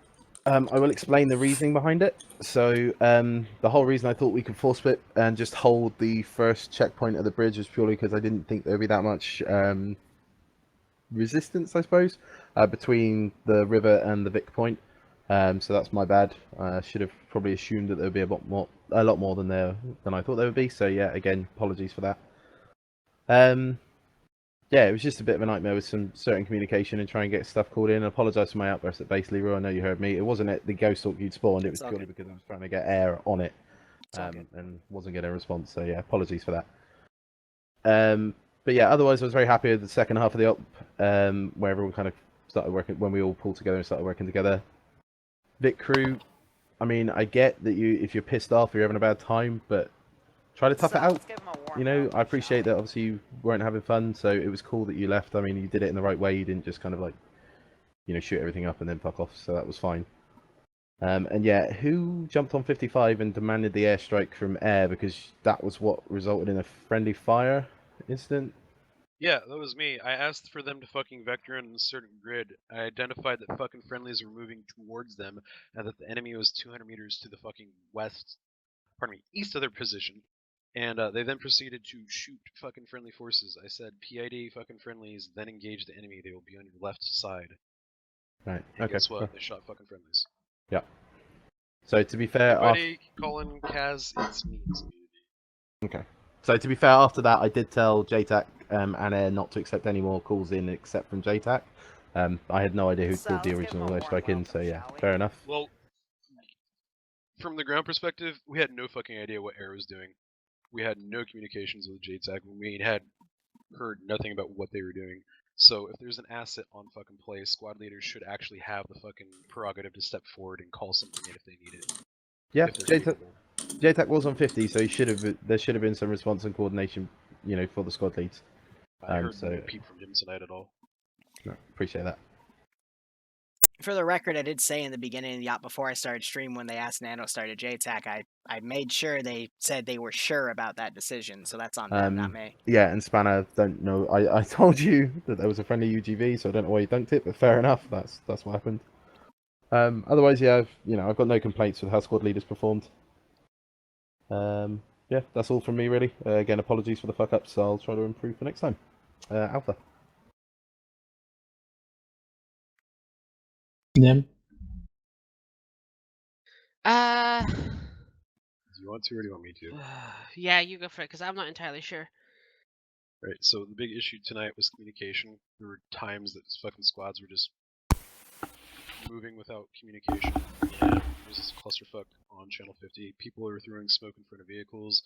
I will explain the reasoning behind it. So the whole reason I thought we could force split and just hold the first checkpoint of the bridge was purely because I didn't think there would be that much resistance, I suppose, between the river and the Vic point. So that's my bad. I should have probably assumed that there would be a lot more than I thought there would be. So yeah, again, apologies for that. Yeah, it was just a bit of a nightmare with some certain communication and trying to get stuff called in. I apologise for my outburst at base, Liru. I know you heard me. It wasn't at the ghost hawk you'd spawned. It was purely because I was trying to get air on it and wasn't getting a response. So yeah, apologies for that. But yeah, otherwise I was very happy with the second half of the op, where everyone kind of started working, when we all pulled together and started working together. Vic crew, I mean, I get that if you're pissed off or you're having a bad time, but try to tough it out. You know, I appreciate that obviously you weren't having fun, so it was cool that you left. I mean, you did it in the right way. You didn't just kind of like, you know, shoot everything up and then fuck off, so that was fine. And yeah, who jumped on 55 and demanded the airstrike from air, because that was what resulted in a friendly fire incident? Yeah, that was me. I asked for them to fucking vector in a certain grid. I identified that fucking friendlies were moving towards them, and that the enemy was 200 meters to the fucking east of their position. And they then proceeded to shoot fucking friendly forces. I said, PID fucking friendlies, then engage the enemy. They will be on your left side. Right, and okay. Guess what? They shot fucking friendlies. Yeah. So to be fair... Everybody, Colin, Kaz, it's me. Okay. So to be fair, after that, I did tell JTAC and Air not to accept any more calls in except from JTAC. I had no idea who called the original airstrike in, so yeah, fair enough. Well, from the ground perspective, we had no fucking idea what Air was doing. We had no communications with JTAC. We had heard nothing about what they were doing. So if there's an asset on fucking play, squad leaders should actually have the fucking prerogative to step forward and call something in if they need it. Yeah, JTAC was on 50, so there should have been some response and coordination, you know, for the squad leads. I heard no peep from him tonight at all. No, appreciate that. For the record, I did say in the beginning of the op before I started stream, when they asked Nano started JTAC, I made sure they said they were sure about that decision, so that's on them, not me. Yeah, and Spanner, don't know. I told you that there was a friendly UGV, so I don't know why you dunked it, but fair enough. That's what happened. Otherwise, yeah, I've got no complaints with how squad leaders performed. Yeah, that's all from me really. Again, apologies for the fuck ups. I'll try to improve for next time. Alpha. Nim. Do you want to or do you want me to? Yeah, you go for it, because I'm not entirely sure. Right, so the big issue tonight was communication. There were times that fucking squads were just moving without communication, and there was this clusterfuck on Channel 50. People were throwing smoke in front of vehicles.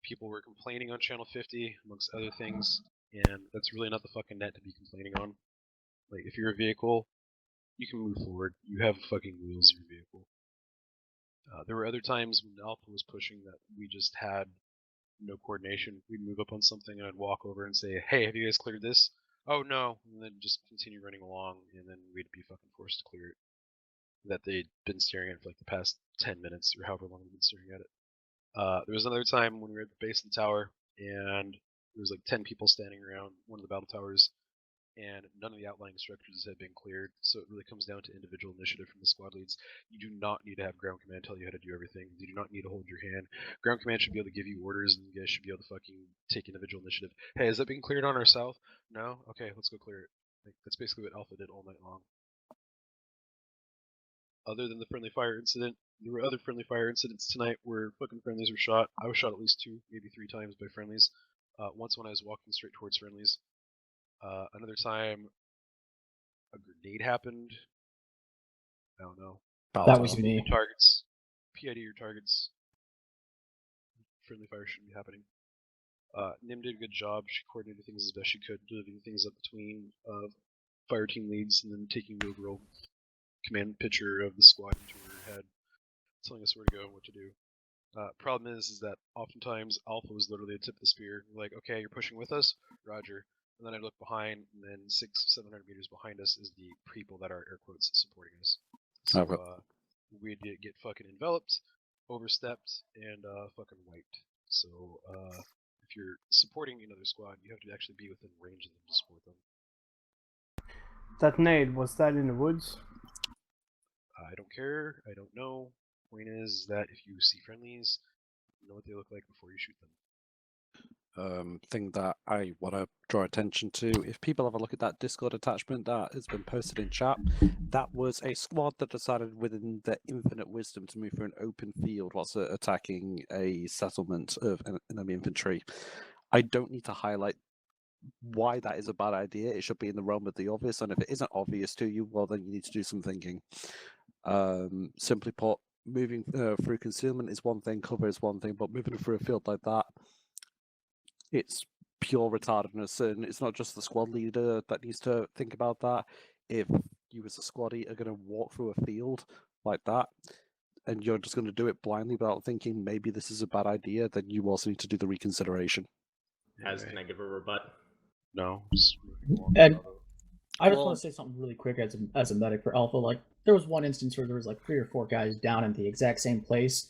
People were complaining on Channel 50, amongst other things, and that's really not the fucking net to be complaining on. Like, if you're a vehicle, you can move forward. You have fucking wheels in your vehicle. There were other times when Alpha was pushing that we just had no coordination. We'd move up on something and I'd walk over and say, hey, have you guys cleared this? oh no, and then just continue running along, and then we'd be fucking forced to clear it. That they'd been staring at it for like the past 10 minutes or however long we've been staring at it. There was another time when we were at the base of the tower, and there was like 10 people standing around one of the battle towers, and none of the outlying structures had been cleared, so it really comes down to individual initiative from the squad leads. You do not need to have ground command tell you how to do everything. You do not need to hold your hand. Ground command should be able to give you orders, and you guys should be able to fucking take individual initiative. Hey, is that being cleared on our south? No? Okay, let's go clear it. Like, that's basically what Alpha did all night long. Other than the friendly fire incident, there were other friendly fire incidents tonight where fucking friendlies were shot. I was shot at least 2, maybe 3 times by friendlies. Once when I was walking straight towards friendlies. Another time, a grenade happened. I don't know. That was me. Targets. PID your targets. Friendly fire shouldn't be happening. Nim did a good job. She coordinated things as best she could, dividing things up between fire team leads and then taking the overall command picture of the squad into her head, telling us where to go and what to do. Problem is that oftentimes Alpha was literally the tip of the spear. Like, okay, you're pushing with us? Roger. And then I look behind, and then 600-700 meters behind us is the people that are air quotes supporting us. So we'd get fucking enveloped, overstepped, and fucking wiped. So if you're supporting another squad, you have to actually be within range of them to support them. That nade, was that in the woods? I don't care. I don't know. Point is that if you see friendlies, you know what they look like before you shoot them. Thing that I want to draw attention to, if people have a look at that Discord attachment that has been posted in chat, that was a squad that decided within their infinite wisdom to move through an open field whilst attacking a settlement of enemy infantry. I don't need to highlight why that is a bad idea. It should be in the realm of the obvious, and if it isn't obvious to you, well, then you need to do some thinking. Simply put, moving through concealment is one thing, cover is one thing, but moving through a field like that, it's pure retardedness, and it's not just the squad leader that needs to think about that. If you as a squaddy are going to walk through a field like that, and you're just going to do it blindly without thinking maybe this is a bad idea, then you also need to do the reconsideration. Can I give a rebut? No. And I just want to say something really quick as a medic for Alpha. Like, there was one instance where there was like 3 or 4 guys down in the exact same place,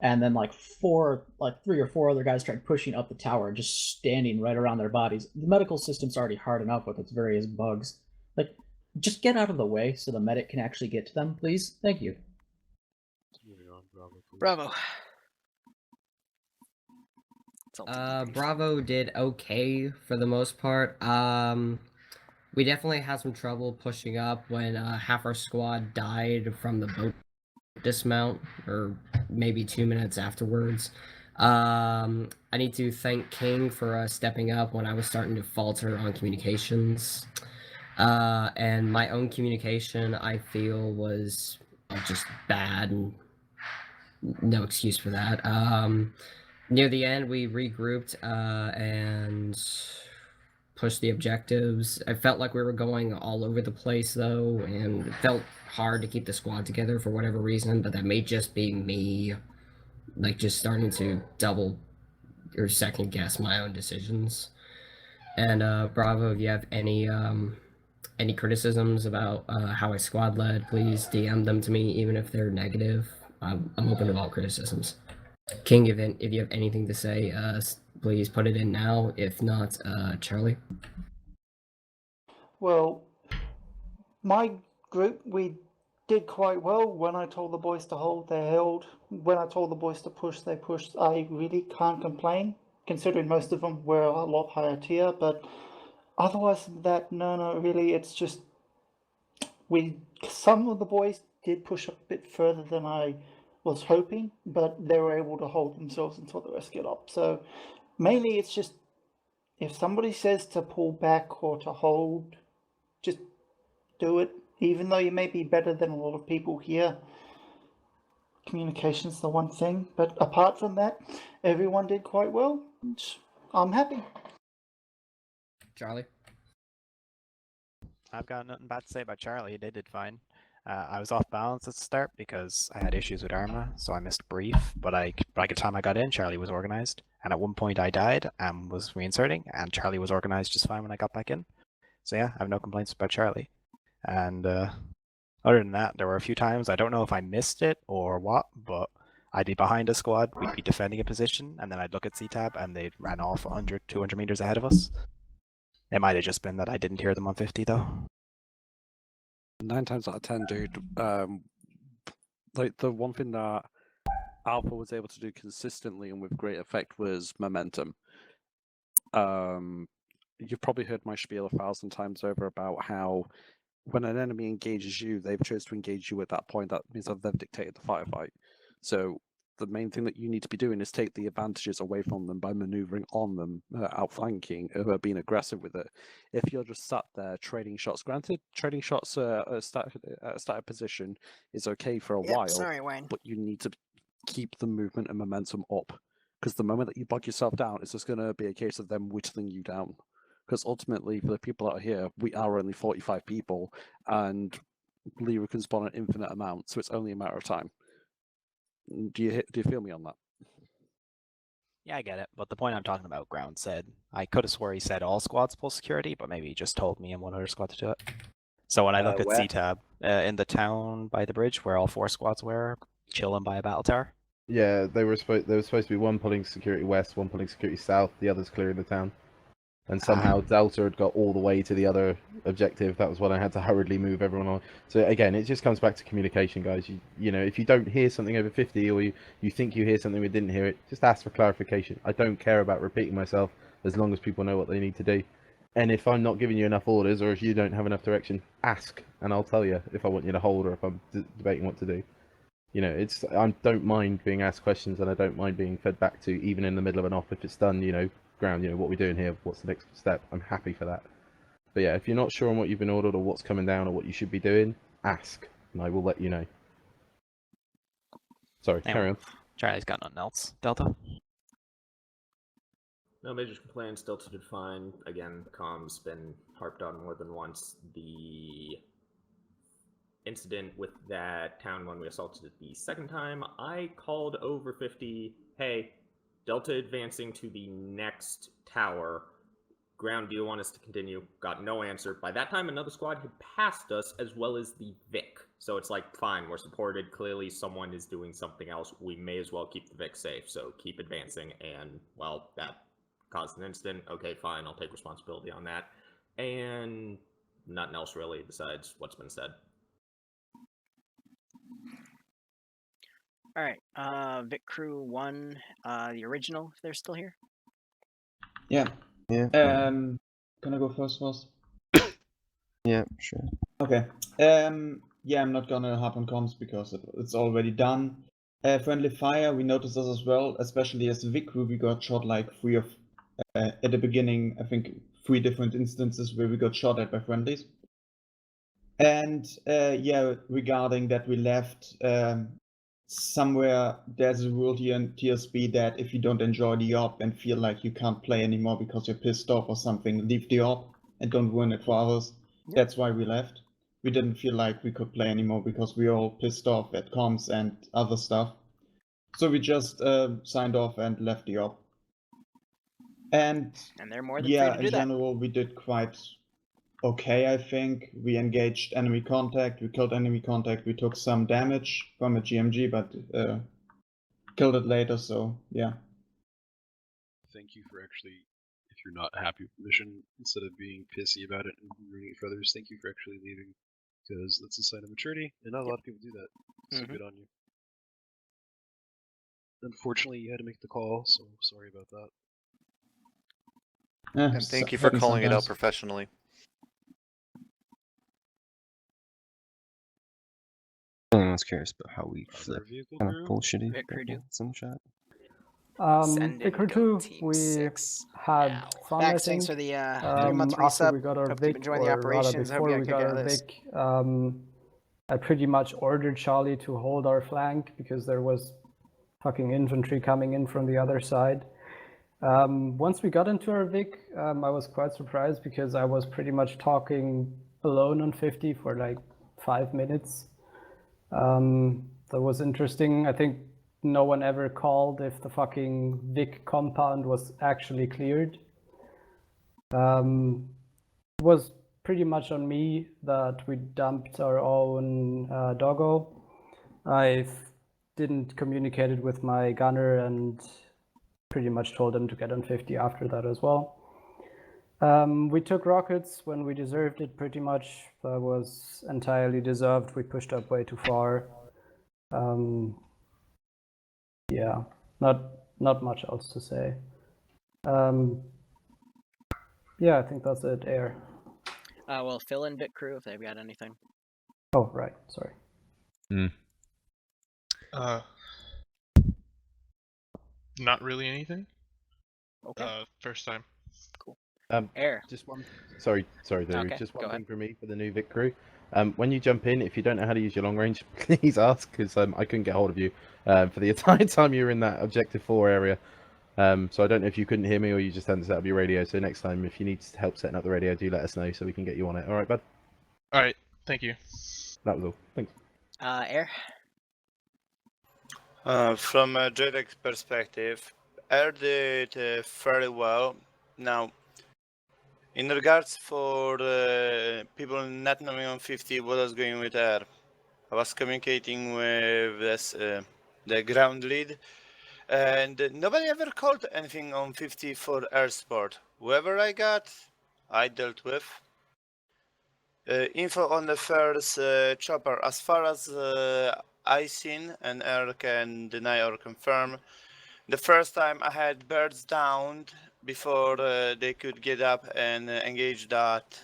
and then like 3 or 4 other guys tried pushing up the tower, just standing right around their bodies. The medical system's already hard enough with its various bugs. Like, just get out of the way so the medic can actually get to them, please. Thank you. Bravo. Bravo did okay for the most part. We definitely had some trouble pushing up when half our squad died from the boat dismount, or maybe 2 minutes afterwards. I need to thank King for stepping up when I was starting to falter on communications. And my own communication, I feel, was just bad, and no excuse for that. Near the end, we regrouped and pushed the objectives. I felt like we were going all over the place, though, and it felt hard to keep the squad together for whatever reason, but that may just be me, like, just starting to double or second guess my own decisions. And Bravo, if you have any criticisms about how I squad led, please DM them to me, even if they're negative. I'm open to all criticisms. King, if you have anything to say, please put it in now. If not, Charlie. Well, my group, we did quite well. When I told the boys to hold, they held. When I told the boys to push, they pushed. I really can't complain, considering most of them were a lot higher tier, but otherwise than that, no, really, it's just some of the boys did push a bit further than I was hoping, but they were able to hold themselves until the rest get up. So mainly it's just, if somebody says to pull back or to hold, just do it. Even though you may be better than a lot of people here, communication's the one thing. But apart from that, everyone did quite well. I'm happy. Charlie? I've got nothing bad to say about Charlie. They did fine. I was off balance at the start because I had issues with Arma, so I missed brief. But by the time I got in, Charlie was organized. And at one point I died and was reinserting, and Charlie was organized just fine when I got back in. So yeah, I have no complaints about Charlie. And other than that, there were a few times, I don't know if I missed it or what, but I'd be behind a squad, we'd be defending a position, and then I'd look at CTAB and they'd ran off 100, 200 meters ahead of us. It might have just been that I didn't hear them on 50 though. 9 times out of 10, dude, like the one thing that Alpha was able to do consistently and with great effect was momentum. You've probably heard my spiel 1,000 times over about how when an enemy engages you, they've chosen to engage you at that point. That means that they've dictated the firefight. So the main thing that you need to be doing is take the advantages away from them by maneuvering on them, outflanking, being aggressive with it. If you're just sat there trading shots, granted, trading shots at a static position is okay for a while, sorry, Wayne. but you need to keep the movement and momentum up. Because the moment that you bog yourself down, it's just going to be a case of them whittling you down. Because ultimately, for the people out here, we are only 45 people, and Liru can spawn an infinite amount, so it's only a matter of time. Do you feel me on that? Yeah, I get it. But the point I'm talking about, Ground said, I could have swore he said all squads pull security, but maybe he just told me and one other squad to do it. So when I looked at where? CTAB, in the town by the bridge where all 4 squads were, chilling by a battle tower. Yeah, there was supposed to be one pulling security west, one pulling security south, the others clearing the town. And somehow Delta had got all the way to the other objective. That was when I had to hurriedly move everyone on. So again, it just comes back to communication, guys. You know, if you don't hear something over 50 or you think you hear something but didn't hear it, just ask for clarification. I don't care about repeating myself as long as people know what they need to do. And if I'm not giving you enough orders or if you don't have enough direction, ask and I'll tell you if I want you to hold or if I'm debating what to do. You know, I don't mind being asked questions and I don't mind being fed back to, even in the middle of an op if it's done, you know, Ground, you know, what we're doing here, what's the next step. I'm happy for that. But yeah, if you're not sure on what you've been ordered or what's coming down or what you should be doing, ask and I will let you know. Sorry, carry on. Charlie's got nothing else. Delta? No major complaints. Delta did fine. Again, comms been harped on more than once. The incident with that town when we assaulted it the second time, I called over 50, hey, Delta advancing to the next tower. Ground, do you want us to continue? Got no answer. By that time, another squad had passed us, as well as the Vic. So it's like, fine, we're supported. Clearly, someone is doing something else. We may as well keep the Vic safe. So keep advancing. And, well, that caused an incident. Okay, fine, I'll take responsibility on that. And nothing else really besides what's been said. All right, Vic Crew 1, the original, if they're still here. Yeah. Yeah. Can I go first, Ross? Yeah, sure. Okay. Yeah, I'm not gonna hop on comms because it's already done. Friendly fire, we noticed this as well, especially as the Vic crew, we got shot like at the beginning, I think 3 different instances where we got shot at by friendlies. And yeah, regarding that we left, somewhere there's a rule here in TSB that if you don't enjoy the op and feel like you can't play anymore because you're pissed off or something, leave the op and don't ruin it for others. Yep. That's why we left. We didn't feel like we could play anymore because we were all pissed off at comms and other stuff. So we just signed off and left the op. And they're more than yeah, free to do in general, we did quite okay, I think. We engaged enemy contact, we killed enemy contact, we took some damage from a GMG, but killed it later, so yeah. Thank you for actually, if you're not happy with the mission, instead of being pissy about it and ruining it for others, thank you for actually leaving, because that's a sign of maturity, and not a lot of people do that, so good on you. Unfortunately, you had to make the call, so sorry about that. And thank you for calling it out professionally. Anyone's curious about how we flip kind of bullshitty some chat. Vicar 2, we had fun, I think. Thanks for the 3-month after resub. we got our Hope Vic, you've enjoyed the or rather operations. Hope before you we got got out our of this. Vic, I pretty much ordered Charlie to hold our flank because there was fucking infantry coming in from the other side. Once we got into our Vic, I was quite surprised because I was pretty much talking alone on 50 for like 5 minutes. That was interesting. I think no one ever called if the fucking Vic compound was actually cleared. It was pretty much on me that we dumped our own doggo. I didn't communicate it with my gunner and pretty much told him to get on 50 after that as well. We took rockets when we deserved it pretty much. That was entirely deserved. We pushed up way too far. Yeah, not much else to say. Yeah, I think that's it. Air. Well, fill in Vic crew if they've got anything. Oh, right. Sorry. Not really anything. Okay. First time. Cool. Air. Just one. Sorry, dude. Okay, Just go one thing ahead. for me for the new Vic crew. When you jump in, if you don't know how to use your long range, please ask, because I couldn't get hold of you for the entire time you were in that Objective 4 area. So I don't know if you couldn't hear me or you just hadn't set up your radio. So next time, if you need help setting up the radio, do let us know so we can get you on it. All right, bud? All right. Thank you. That was all. Thanks. Air. From a JDEC perspective, Air did fairly well. Now, in regards for people not knowing on 50 what was going with Air, I was communicating with this, the ground lead, and nobody ever called anything on 50 for air support. Whoever I got, I dealt with. Info on the first chopper, as far as I seen, and Air can deny or confirm, the first time I had birds downed before they could get up and engage that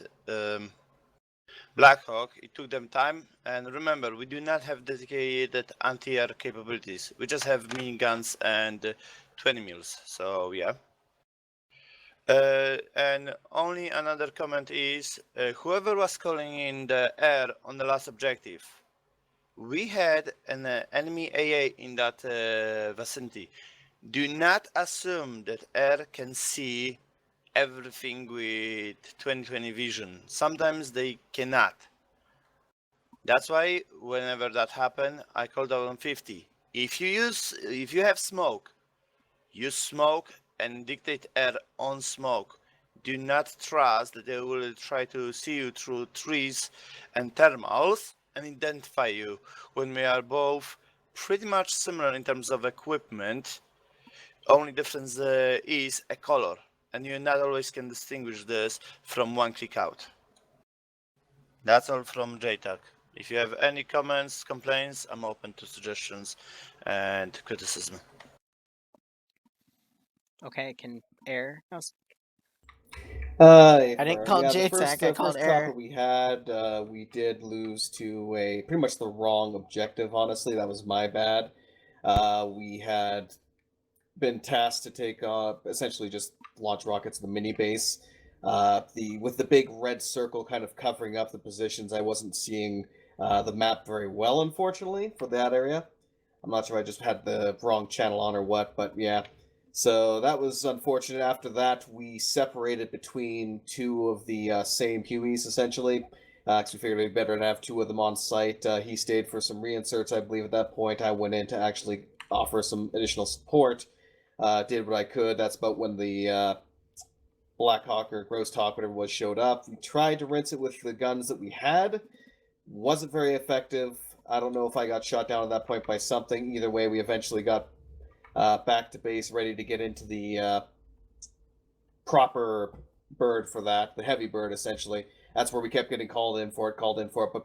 Blackhawk. It took them time, and remember, we do not have dedicated anti-air capabilities. We just have miniguns and 20 mils, so yeah. And only another comment is, whoever was calling in the air on the last objective, we had an enemy AA in that vicinity. Do not assume that air can see everything with 20/20 vision. Sometimes they cannot. That's why whenever that happens, I called out on 50. If you have smoke, use smoke and dictate air on smoke. Do not trust that they will try to see you through trees and thermals and identify you when we are both pretty much similar in terms of equipment. Only difference is a color, and you not always can distinguish this from one click out. That's all from JTAC. If you have any comments, complaints, I'm open to suggestions and criticism. Okay, can Air? I didn't call JTAC, I called first Air. chopper we had, we did lose to a pretty much the wrong objective, honestly. That was my bad. We had been tasked to take essentially just launch rockets at the mini base. With the big red circle kind of covering up the positions, I wasn't seeing the map very well, unfortunately, for that area. I'm not sure if I just had the wrong channel on or what, but yeah. So that was unfortunate. After that, we separated between two of the same Hueys, essentially. Because we figured it'd be better to have two of them on site. He stayed for some reinserts, I believe, at that point. I went in to actually offer some additional support. Did what I could. That's about when the Black Hawk or Ghost Hawk, whatever it was, showed up. We tried to rinse it with the guns that we had. Wasn't very effective. I don't know if I got shot down at that point by something. Either way, we eventually got back to base, ready to get into the proper bird for that, the heavy bird, essentially. That's where we kept getting called in for it.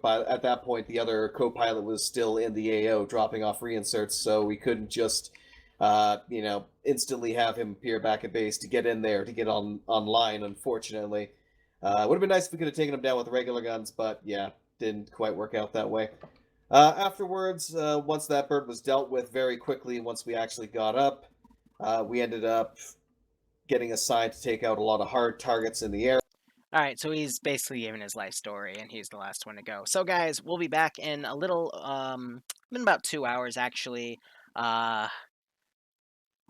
But at that point, the other co-pilot was still in the AO, dropping off reinserts, so we couldn't just, instantly have him appear back at base to get in there, to get online, unfortunately. Would have been nice if we could have taken him down with regular guns, but yeah, didn't quite work out that way. Afterwards, once that bird was dealt with very quickly, once we actually got up, we ended up getting assigned to take out a lot of hard targets in the air. All right, so he's basically giving his life story, and he's the last one to go. So, guys, we'll be back in a little, in about 2 hours, actually.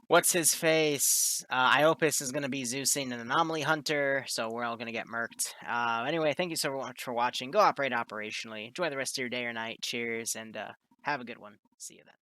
What's his face? Iopis is going to be Zeusing an anomaly hunter, so we're all going to get murked. Anyway, thank you so much for watching. Go operate operationally. Enjoy the rest of your day or night. Cheers, and have a good one. See you then.